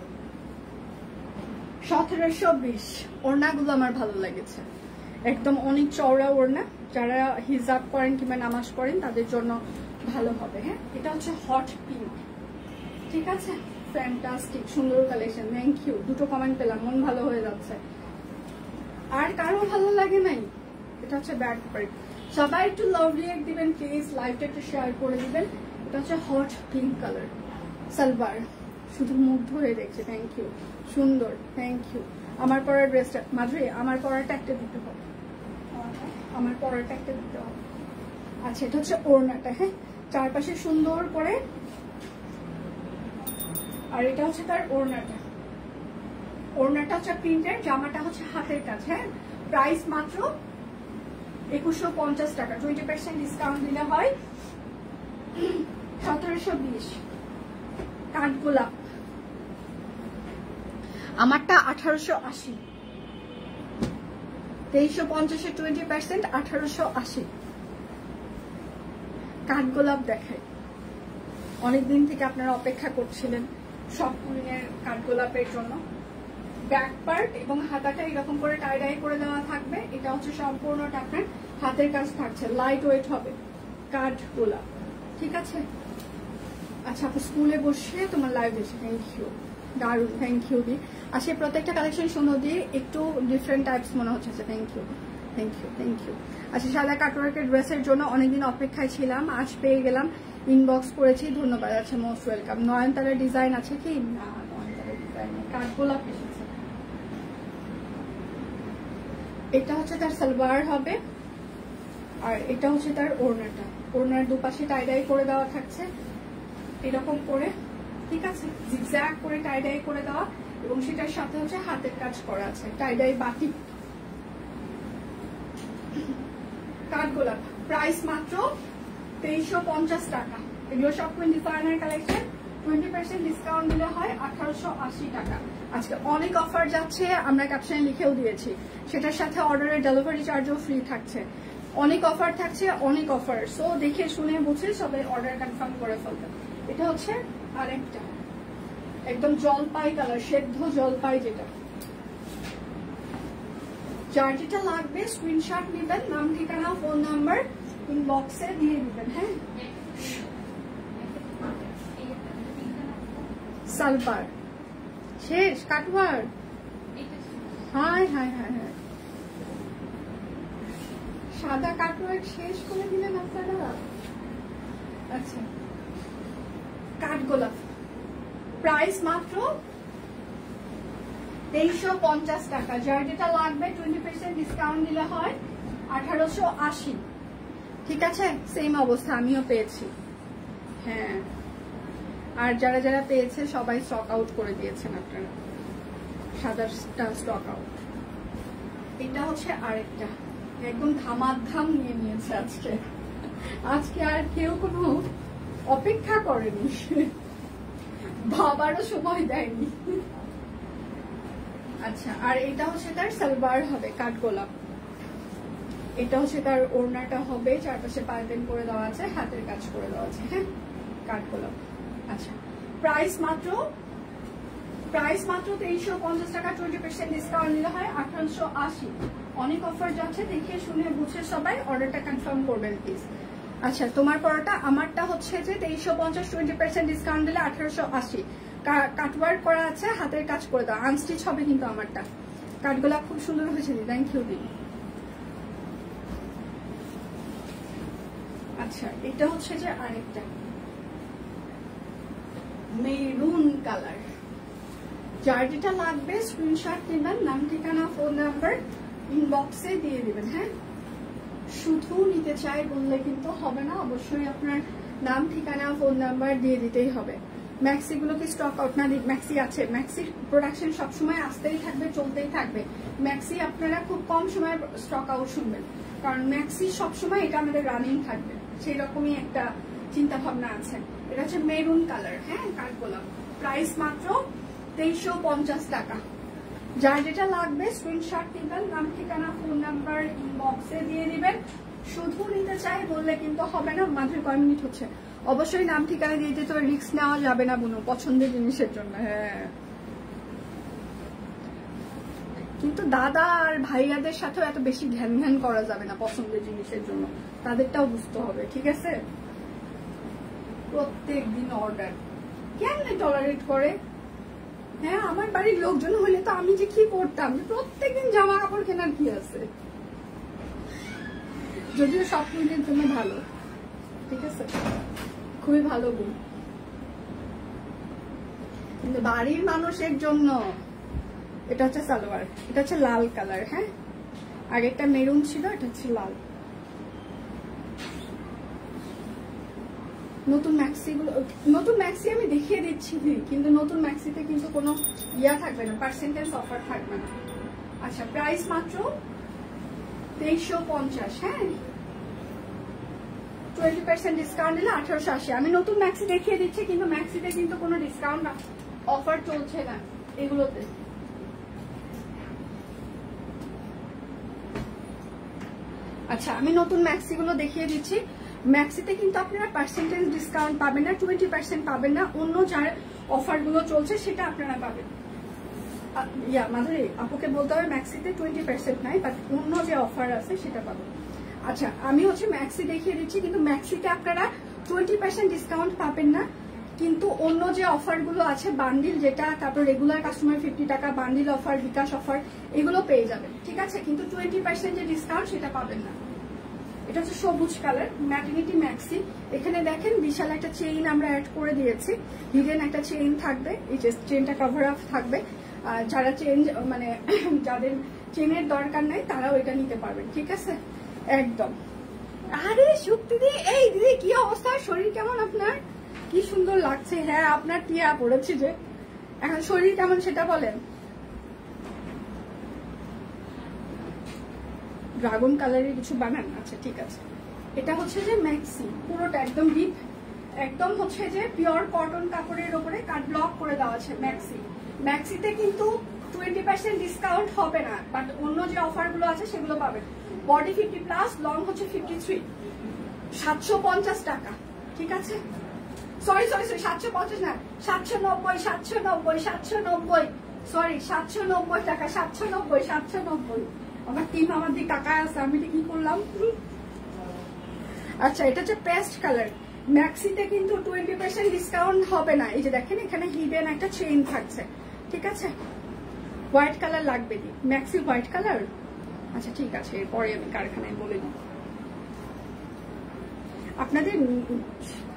Speaker 1: 1720। ওড়নাগুলো আমার ভালো লেগেছে, একদম অনেক চওড়া ওড়না, যারা হিজাব করেন কিংবা নামাজ পড়েন তাদের জন্য ভালো হবে। হ্যাঁ, এটা হচ্ছে হট পিঙ্ক, ঠিক আছে, ফ্যান্টাস্টিক সুন্দর কালেকশন। থ্যাংক ইউ, দুটো কমেন্ট পেলাম, মন ভালো হয়ে যাচ্ছে। আর কারো ভালো লাগে নাই? এটা হচ্ছে ব্যাক পার্ট। সবাই একটু লাভ রিয়েক্ট দিবেন প্লিজ, লাইভটা একটু শেয়ার করে দিবেন। এটা হচ্ছে হট পিঙ্ক কালার, সালবার, শুধু মুগ্ধ হয়ে দেখছে। থ্যাংক ইউ, সুন্দর, থ্যাংক ইউ। আমার পরার ড্রেসটা মাধুরী, আমার পরাটা একটা দিতে হবে, আমার পরাটা একটা দিতে হবে। আচ্ছা, এটা হচ্ছে ওড়নাটা, হ্যাঁ, চারপাশে সুন্দর করে, আর এটা হচ্ছে তার ওড়নাটা। ওড়নাটা হচ্ছে প্রিন্টের, জামাটা হচ্ছে হাতের কাজ। হ্যাঁ, প্রাইস মাত্র 2150 টাকা, 20% ডিসকাউন্ট দিলে হয় 1720। কাঠগোলাপ, আমারটা 1880, 2350 20%, 1880। কাঠগোলাপ দেখাই, অনেকদিন থেকে আপনারা অপেক্ষা করছিলেন সব কুইনের কাঠগোলাপের জন্য। ব্যাক পার্ট এবং হাতাটা এরকম করে টাই ডাই করে দেওয়া থাকবে। এটা হচ্ছে সম্পূর্ণটা আপনার হাতের কাজ থাকছে, লাইট ওয়েট হবে, কাঠগোলাপ, ঠিক আছে। আচ্ছা, আপু স্কুলে বসে তোমার লাইভ দেখছি, থ্যাংক ইউ, দারুণ, থ্যাংক ইউ দি। আচ্ছা, প্রত্যেকটা কালেকশন সুন্দর দিয়ে, একটু ডিফারেন্ট টাইপস মনে হচ্ছে। Thank you, thank you, thank you. আচ্ছা, সাদা কাটওয়ার্কের ড্রেসের জন্য অনেকদিন অপেক্ষায় ছিলাম, আজ পেয়ে গেলাম, ইনবক্স করেছি, ধন্যবাদ। আচ্ছা, মোস্ট ওয়েলকাম। নয়নতারার ডিজাইন আছে কি? না, নয়নতারার ডিজাইন নেই, কাঠগোলাপ এসেছে। এটা হচ্ছে তার সালোয়ার হবে, আর এটা হচ্ছে তার ওড়নাটা। ওড়নার দুপাশে টাই ডাই করে দেওয়া থাকছে এরকম করে, ঠিক আছে, জিগজ্যাগ করে টাই ডাই করে দেওয়া, এবং সেটার সাথে হচ্ছে হাতের কাজ করা আছে, টাই ডাই বাটি। কাঠগোলাপ, প্রাইস মাত্র 2350 টাকা। এগুলো সব ডিজাইনার কালেকশন, 20% ডিসকাউন্ট দিলে হয় 1880 টাকা। আজকে অনেক অফার যাচ্ছে, আমরা ক্যাপশনে লিখেও দিয়েছি, সেটার সাথে অর্ডারের ডেলিভারি চার্জও ফ্রি থাকছে। অনেক অফার থাকছে, অনেক অফার, সো দেখে শুনে বুঝে সবাই অর্ডার কনফার্ম করে ফেলবেন। এটা হচ্ছে আরেকটা একদম জলপাই কালার, সেদ্ধ জলপাই, যেটা যার যেটা লাগবে স্ক্রিনশট নেবেন, নাম ঠিকানা ফোন নাম্বার ইনবক্সে দিয়ে দিবেন। হ্যাঁ, সালবার শেষ, কাটওয়ার, হায় হায় হায় হায়, সাদা কাটওয়ার শেষ করে দিলেন আপনারা। আচ্ছা, কাঠগোলাপ, প্রাইস মাত্র 2350 টাকা। যার যেটা লাগবে 20% ডিসকাউন্ট দিলে হয় 1880, ঠিক আছে। সেম অবস্থা আমিও পেয়েছি, হ্যাঁ, আর যারা যারা পেয়েছে সবাই স্টক আউট করে দিয়েছেন আপনারা, সাদাটা স্টক আউট। এটা হচ্ছে আরেকটা, একদম ধামাধাম নিয়ে নিয়েছে আজকে। আজকে আর কেউ কোনো অপেক্ষা করেনি, ভাবারও সময় দেয়নি। আচ্ছা, আর এটা হচ্ছে তার সালোয়ার হবে, কাঠগোলাপ। এটা হচ্ছে তার ওড়নাটা হবে, চারপাশে পাইপিং করে দেওয়া আছে, হাতের কাজ করে দেওয়া আছে। হ্যাঁ, কাঠগোলাপ। আচ্ছা, প্রাইস মাত্র 2350 টাকা, 20% ডিসকাউন্ট নিলে হয় 1880। অনেক অফার যাচ্ছে, দেখে শুনে বুঝে সবাই অর্ডারটা কনফার্ম করবেন প্লিজ। আচ্ছা, তোমার পরাটা, আমারটা হচ্ছে যে 2350, 20% ডিসকাউন্ট দিলে 1880। কাটওয়ার্ক করা আছে, হাতের কাজ করে দাও, আনস্টিচ হবে কিন্তু আমারটা। কাঠগোলাপ খুব সুন্দর হয়েছে, থ্যাংক ইউ দি। আচ্ছা, এটা হচ্ছে যে আরেকটা মেরুন কালার, যার যেটা লাগবে স্ক্রিনশট নেবেন, নাম ঠিকানা ফোন নাম্বার ইনবক্সে দিয়ে দিবেন। হ্যাঁ, শুধু নিতে চাই বললে কিন্তু হবে না, অবশ্যই আপনার নাম ঠিকানা ফোন নাম্বার দিয়ে দিতেই হবে। ম্যাক্সিগুলো কি স্টক আউট? না, ম্যাক্সি আছে, ম্যাক্সির প্রোডাকশন সবসময় আসতেই থাকবে, চলতেই থাকবে। ম্যাক্সি আপনারা খুব কম সময় স্টক আউট শুনবেন, কারণ ম্যাক্সি সবসময় এটা আমাদের রানিং থাকবে, সেই রকমই একটা চিন্তা ভাবনা আছে। এটা হচ্ছে মেরুন কালার, হ্যাঁ, কাঠগোলাপ। প্রাইস মাত্র 2350 টাকা। যার যেটা লাগবে স্ক্রিনশট দিবেন, নাম ঠিকানা ফোন নাম্বার ইনবক্সে দিয়ে দিবেন। শুধু নিতে চাই বললে কিন্তু হবে না। মাত্র কয় মিনিট হচ্ছে? অবশ্যই নাম ঠিকানা দিয়ে দিতে হবে, রিস্ক নেওয়া যাবে না বুনু পছন্দের জিনিসের জন্য। হ্যাঁ, কিন্তু দাদা আর ভাইয়াদের সাথেও এত বেশি ঘ্যান ঘ্যান করা যাবে না পছন্দের জিনিসের জন্য, তাদেরটাও বুঝতে হবে, ঠিক আছে? প্রত্যেক দিন অর্ডার কেমনে টলারেট করে? হ্যাঁ, আমার বাড়ির লোকজন হলে তো আমি যে কি করতাম, প্রত্যেকদিন জামা কাপড় কেনার কি আছে? যদিও সব দিনের জন্য ভালো, ঠিক আছে, খুবই ভালো গুণ, কিন্তু বাড়ির মানুষের জন্য এটা হচ্ছে সালোয়ার, এটা হচ্ছে লাল কালার। হ্যাঁ, আগেরটা মেরুন ছিল, এটা হচ্ছে লাল। নতুন ম্যাক্সি আমি দেখিয়ে দিচ্ছি, কিন্তু নতুন ম্যাক্সিতে কিন্তু কোনো ইয়া থাকবে না, পার্সেন্টেজ অফার থাকবে না। আচ্ছা, প্রাইস মাত্র 2350। হ্যাঁ, 20% ডিসকাউন্ট দিলে 1880। আমি নতুন ম্যাক্সি দেখিয়ে দিচ্ছি, কিন্তু ম্যাক্সিতে কিন্তু কোনো ডিসকাউন্ট অফার চলছে না এগুলোতে। আচ্ছা, আমি নতুন ম্যাক্সি গুলো দেখিয়ে দিচ্ছি। ম্যাক্সিতে কিন্তু আপনারা পার্সেন্টেজ ডিসকাউন্ট পাবেন না, 20% পাবেন না। অন্য যার অফার গুলো চলছে সেটা আপনারা পাবেন। মাধুরী আপুকে বলতে হবে ম্যাক্সিতে 20% নাই, বাট অন্য যে অফার আছে সেটা পাবেন। আচ্ছা, আমি হচ্ছে ম্যাক্সি দেখিয়ে দিচ্ছি, কিন্তু ম্যাক্সিতে আপনারা 20% ডিসকাউন্ট পাবেন না, কিন্তু অন্য যে অফার গুলো আছে বান্ডিল যেটা, তারপর রেগুলার কাস্টমার 50 টাকা বান্ডিল অফার, বিকাশ অফার, এগুলো পেয়ে যাবেন, ঠিক আছে? কিন্তু 20% যে ডিসকাউন্ট সেটা পাবেন না। এটা হচ্ছে সবুজ কালার ম্যাটারনিটি ম্যাক্সি। এখানে দেখেন বিশাল একটা চেইন আমরা অ্যাড করে দিয়েছি, হিডেন একটা চেইন থাকবে, এই যে চেইনটা কভার আপ থাকবে। যারা চেন মানে যাদের চেনের দরকার নাই তারাও এটা নিতে পারবেন, ঠিক আছে? একদম। আরে শক্তি দি, এই দিদি কি অবস্থা, শরীর কেমন আপনার? কি সুন্দর লাগছে। হ্যাঁ, আপনার টিয়া পড়েছি যে, এখন শরীর কেমন সেটা বলেন। ড্রাগন কালারের কিছু বানান? আচ্ছা, ঠিক আছে। এটা হচ্ছে যে ম্যাক্সি, পুরোটা একদম ডিপ, একদম হচ্ছে যে পিওর কটন কাপড়ের উপরে কাট ব্লক করে দেওয়া আছে ম্যাক্সি। ম্যাক্সিতে কিন্তু 20% ডিসকাউন্ট হবে না, বাট অন্য যে অফার গুলো আছে সেগুলো পাবেন। বডি 50+, লং হচ্ছে 53, 750 টাকা, ঠিক আছে? সরি 750 না, 790, সরি 790 টাকা, 790। আমার টিম আমার দিকে টাকায় আছে, আমি কি করলাম? আচ্ছা, এটা হচ্ছে পেস্ট কালার ম্যাক্সিতে, কিন্তু 20% ডিসকাউন্ট হবে না। এই যে দেখেন এখানে হিডেন একটা চেইন থাকছে, ঠিক আছে? হোয়াইট কালার লাগবে কি ম্যাক্সি? White colour? আচ্ছা, ঠিক আছে, এরপরে আমি কারখানায় বলে দিই। আপনাদের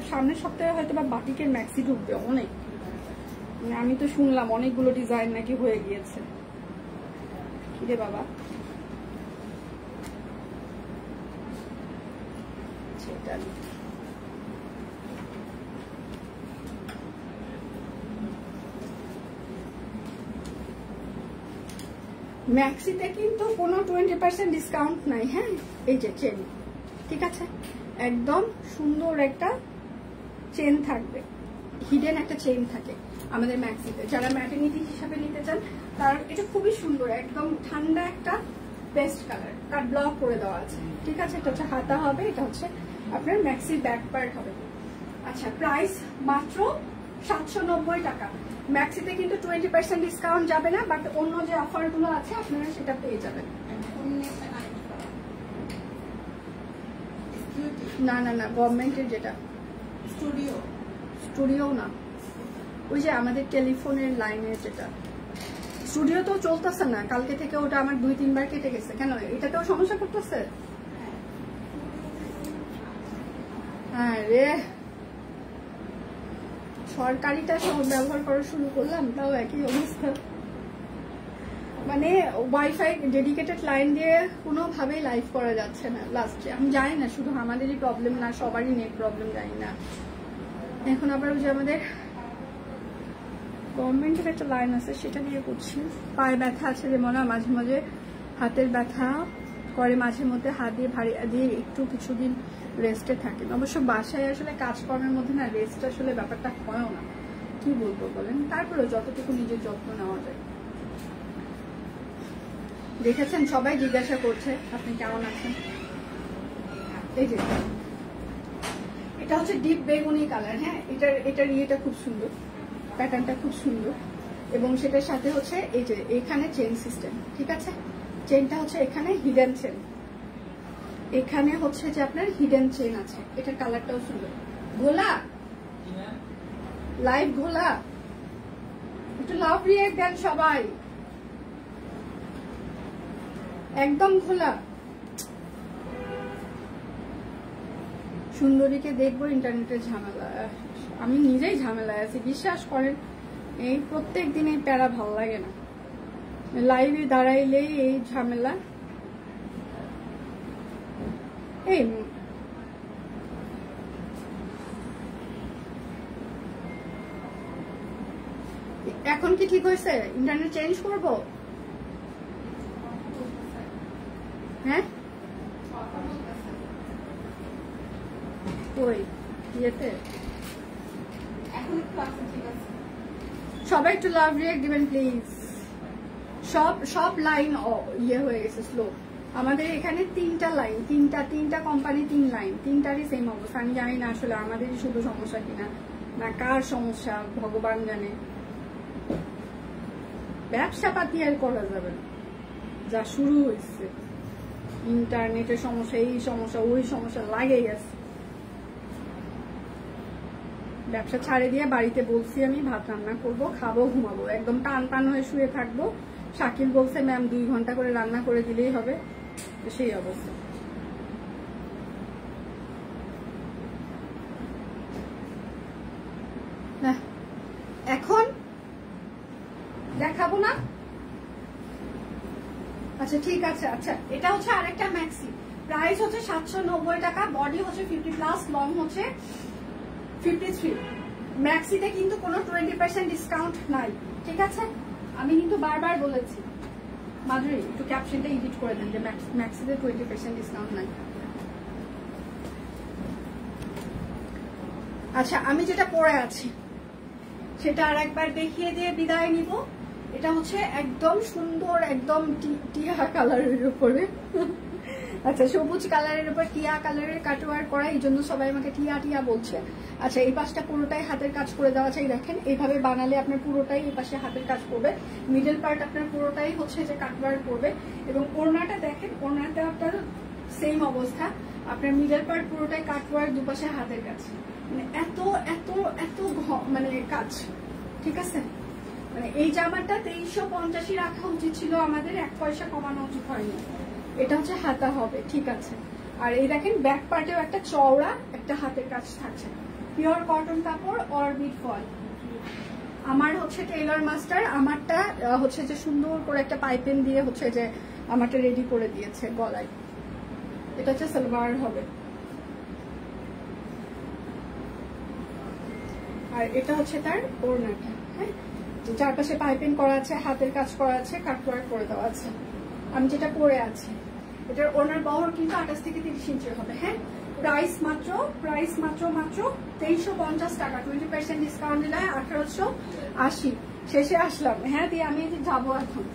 Speaker 1: সামনের সপ্তাহে হয়তো বা বাটিকের ম্যাক্সি ঢুকবে অনেক, আমি তো শুনলাম অনেকগুলো ডিজাইন নাকি হয়ে গিয়েছে। কি রে বাবা, ম্যাক্সিতে কিন্তু কোনো 20% ডিসকাউন্ট নাই। হ্যাঁ, এই যে চেন, ঠিক আছে, একদম সুন্দর একটা চেন থাকবে, হিডেন একটা চেন থাকে আমাদের ম্যাক্সিতে। যারা ম্যাটারনিটি হিসাবে নিতে চান তার এটা খুবই সুন্দর, একদম ঠান্ডা একটা পেস্ট কালার, কাট ব্লক করে দেওয়া আছে, ঠিক আছে? এটা হচ্ছে হাতা হবে, এটা হচ্ছে আপনার ম্যাক্সি ব্যাক পার্ট হবে। আচ্ছা, প্রাইস মাত্র 790 টাকা। ম্যাক্সিতে কিন্তু 20% ডিসকাউন্ট যাবে না, বাট অন্য যে অফার গুলো আছে আপনারা সেটা পেয়ে যাবেন। না না না, গভর্নমেন্টের যেটা স্টুডিও না, ওই যে আমাদের টেলিফোনের লাইনের যেটা স্টুডিও তো চলতেছে না, কালকে থেকে ওটা আমার 2-3 বার কেটে গেছে। কেন, এটাতেও সমস্যা করতেছে? হ্যাঁ রে, সরকারিটা সব ব্যবহার করা শুরু করলাম, তাও একই অবস্থা। মানে ওয়াইফাই ডেডিকেটেড লাইন দিয়ে কোনোভাবেই লাইভ করা যাচ্ছে না লাস্টে। আমি জানি না শুধু আমাদেরই প্রবলেম না, সবারই নেট প্রবলেম, জানি না। এখন আবার ওই যে আমাদের গভর্নমেন্টের একটা লাইন আছে সেটা দিয়ে করছি। পায়ে ব্যথা আছে যেমন, মাঝে মাঝে হাতের ব্যথা করে, মাঝে মধ্যে হাত দিয়ে ভারী দিয়ে একটু কিছুদিন রেস্টে থাকেন। অবশ্য বাসায় আসলে কাজকর্মের মধ্যে না রেস্ট আসলে ব্যাপারটা হয়ও না, কি বলবো বলেন। তারপরে যতটুকু নিজের যত্ন নেওয়া যায়। দেখেছেন, সবাই জিজ্ঞাসা করছে আপনি কেমন আছেন। এই যে এটা হচ্ছে ডিপ বেগুনি কালার। হ্যাঁ, এটার ইয়েটা খুব সুন্দর, প্যাটার্নটা খুব সুন্দর, এবং সেটার সাথে হচ্ছে এই যে এখানে চেন সিস্টেম, ঠিক আছে? চেনটা হচ্ছে এখানে হিডেন চেন, এখানে হচ্ছে যে আপনার হিডেন চেন আছে। এটার কালারটাও সুন্দর। ঘোলা লাইভ, ঘোলা একটু লাভ রিয়েক্ট দেন সবাই, একদম ঘোলা। সুন্দরীকে দেখবো, ইন্টারনেটের ঝামেলা, আমি নিজেই ঝামেলায় আছি বিশ্বাস করেন। এই প্রত্যেক দিন এই প্যারা ভালো লাগে না, লাইভে দাঁড়াইলেই এই ঝামেলা। এই এখন কি ঠিক হয়েছে? ইন্টারনেট চেঞ্জ করব? হ্যাঁ, ওই ইয়েতে সবাই একটু লাভ রিয়েক্ট দিবেন প্লিজ। সব লাইন ইয়ে হয়ে গেছে, স্লো। আমাদের এখানে 3টা লাইন, তিনটা কোম্পানি, 3 লাইন, 3টারই সেম অবস্থা। আমি জানি না আসলে আমাদেরই শুধু সমস্যা কিনা, না কার সমস্যা ভগবান জানে। ব্যবসা পাতি আর করা যাবে না, যা শুরু হয়েছে। ইন্টারনেটের সমস্যা, এই সমস্যা, ওই সমস্যা লাগেই আছে। ব্যবসা ছাড়ে দিয়ে বাড়িতে বলছি আমি ভাত রান্না করব, খাবো, ঘুমাবো, একদম টান হয়ে শুয়ে থাকবো। শাকিল বলছে ম্যাম 2 ঘন্টা করে রান্না করে দিলেই হবে, সেই অবস্থা। এখন দেখাবো না? আচ্ছা ঠিক আছে। আচ্ছা, এটা হচ্ছে আরেকটা ম্যাক্সি, প্রাইস হচ্ছে 790 টাকা, বডি হচ্ছে 50+, লং হচ্ছে 53। ম্যাক্সিতে কিন্তু কোনো 20% ডিসকাউন্ট নাই, ঠিক আছে? আমি কিন্তু বারবার বলেছি। মাধুরী একটু ক্যাপশনটা এডিট করে দেন যে ম্যাক্সিতে 20% ডিসকাউন্ট নাই। আচ্ছা, আমি যেটা পরে আছি সেটা আর একবার দেখিয়ে দিয়ে বিদায় নিব। এটা হচ্ছে একদম সুন্দর, একদম টিয়া কালারের উপরে, আচ্ছা সবুজ কালারের উপর টিয়া কালারের কাটওয়ার করা, এই জন্য সবাই আমাকে টিয়া বলছে। আচ্ছা, এই পাশটা পুরোটাই হাতের কাজ করে দেওয়া চাই। দেখেন এইভাবে বানালে আপনার পুরোটাই এই পাশে হাতের কাজ করবে, মিডল পার্ট আপনার পুরোটাই হচ্ছে যে কাটওয়ার করবে। এবং ওড়নাটা দেখেন, ওড়নাটা আপনার সেম অবস্থা, আপনার মিডল পার্ট পুরোটাই কাটওয়ার, দুপাশে হাতের কাজ, মানে এত এত এত মানে কাজ, ঠিক আছে? মানে এই জামাটা 2350 রাখা উচিত ছিল আমাদের, 1 পয়সা কমানো উচিত হয়নি। এটা হচ্ছে হাতা হবে, ঠিক আছে? আর এই দেখেন ব্যাক পার্টেও একটা চওড়া একটা হাতের কাজ থাকছে, পিওর কটন কাপড়, অরবিট ফল। আমার হচ্ছে টেইলর মাস্টার, আমারটা হচ্ছে যে সুন্দর করে একটা পাইপিং দিয়ে হচ্ছে যে আমারটা রেডি করে দিয়েছে গলায়। এটা হচ্ছে সালোয়ার হবে, আর এটা হচ্ছে তার ওড়নাটা। হ্যাঁ, চারপাশে পাইপিং করা আছে, হাতের কাজ করা আছে, কাটওয়ার্ক করে দেওয়া আছে। আমি যেটা পরে আছি এটার ওনার বহর কিন্তু 28 থেকে 30 ইঞ্চি হবে। হ্যাঁ, প্রাইস মাত্র 2350 টাকা, 20% ডিসকাউন্ট দিলে 1880। শেষে আসলাম। হ্যাঁ, দিয়ে আমি যাবো এখন।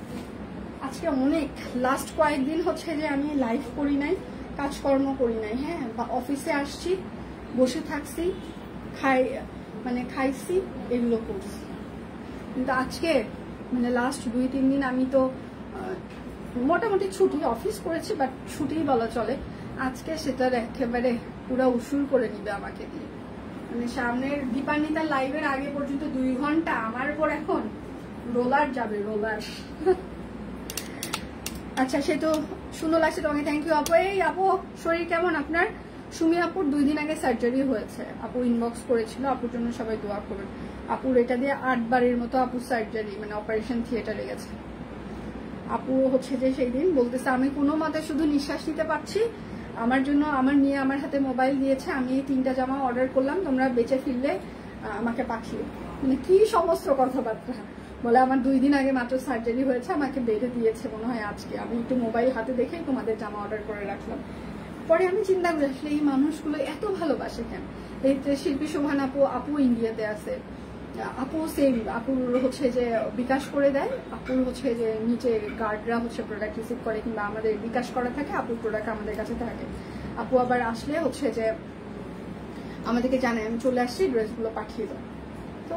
Speaker 1: আজকে অনেক লাস্ট কয়েকদিন হচ্ছে যে আমি লাইভ করি নাই, কাজকর্ম করি নাই। হ্যাঁ, বা অফিসে আসছি, বসে থাকছি, খাইছি, এগুলো করছি। কিন্তু আজকে মানে লাস্ট 2-3 দিন আমি তো মোটামুটি ছুটি, অফিস করেছি বাট ছুটি বলা চলে। আজকে সেটার একেবারে পুরো উসুল করে নিবে আমাকে দিয়ে। মানে সামনের দীপান্বিতার লাইভের আগে পর্যন্ত 2 ঘন্টা আমার উপর এখন রোলার যাবে, রোলার। আচ্ছা, সে তো সুন্দর লাগছে তোমাকে, থ্যাংক ইউ আপু। এই আপু শরীর কেমন আপনার? সুমি আপুর 2 দিন আগে সার্জারি হয়েছে, আপু ইনবক্স করেছিল, আপুর জন্য সবাই দোয়া করবেন। আপুর এটা দিয়ে 8 বারের মতো আপুর সার্জারি, মানে অপারেশন থিয়েটারে গেছে। আপু হচ্ছে যে সেই দিন বলতেছে আমি কোনো মতে শুধু নিঃশ্বাস নিতে পারছি, আমার জন্য আমার মেয়ে আমার হাতে মোবাইল দিয়েছে, আমি এই 3টা জামা অর্ডার করলাম, তোমরা বেঁচে ফিরলে আমাকে পাঠিয়ে। মানে কি সমস্ত কথাবার্তা বলে। আমার 2 দিন আগে মাত্র সার্জারি হয়েছে, আমাকে বেঁধে দিয়েছে মনে হয় আজকে। আমি একটু মোবাইল হাতে দেখেই তোমাদের জামা অর্ডার করে রাখলাম। পরে আমি চিন্তা করি আসলে এই মানুষগুলো এত ভালোবাসে কেন। এই শিল্পী শোভান আপু ইন্ডিয়াতে আছে, আপু সেম, আপুর হচ্ছে যে বিকাশ করে দেয়, আপুর হচ্ছে যে নিচে গার্ডরা হচ্ছে প্রোডাক্ট রিসিভ করে, কিংবা আমাদের বিকাশ করা থাকে, আপুর প্রোডাক্ট আমাদের কাছে থাকে। আপু আবার আসলে হচ্ছে যে আমাদেরকে জানায়, আমি চলে আসছি, ড্রেসগুলো পাঠিয়ে দাও। তো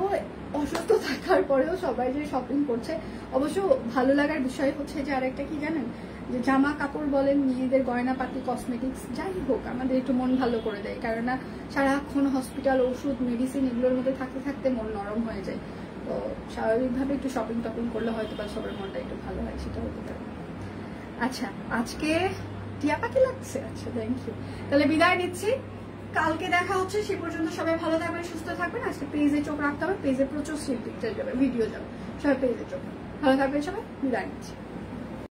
Speaker 1: অসুস্থ থাকার পরেও সবাই যে শপিং করছে। অবশ্য ভালো লাগার বিষয় হচ্ছে যে আরেকটা কি জানেন, যে জামা কাপড় বলেন, মেয়েদের গয়নাপাতি, কসমেটিক্স যাই হোক আমাদের একটু মন ভালো করে দেয়, কারণ সারাক্ষণ হসপিটাল, ওষুধ, মেডিসিন এগুলোর মধ্যে থাকতে থাকতে মন নরম হয়ে যায়। তো স্বাভাবিকভাবে একটু শপিং টপিং করলে হয়তো বা সবার মনটা একটু ভালো হয়, সেটা হতে পারে। আচ্ছা, আজকে টিয়া পাখি লাগছে। আচ্ছা, থ্যাংক ইউ। তাহলে বিদায় নিচ্ছি, কালকে দেখা হচ্ছে। সে পর্যন্ত সবাই ভালো থাকবেন, সুস্থ থাকবেন। আজকে পেজে চোখ রাখতে হবে, পেজে প্রচুর স্টিল পিকচার যাবে, ভিডিও যাবে, সবাই পেজে চোখ। ভালো থাকবেন সবাই, বিদায় নিচ্ছি।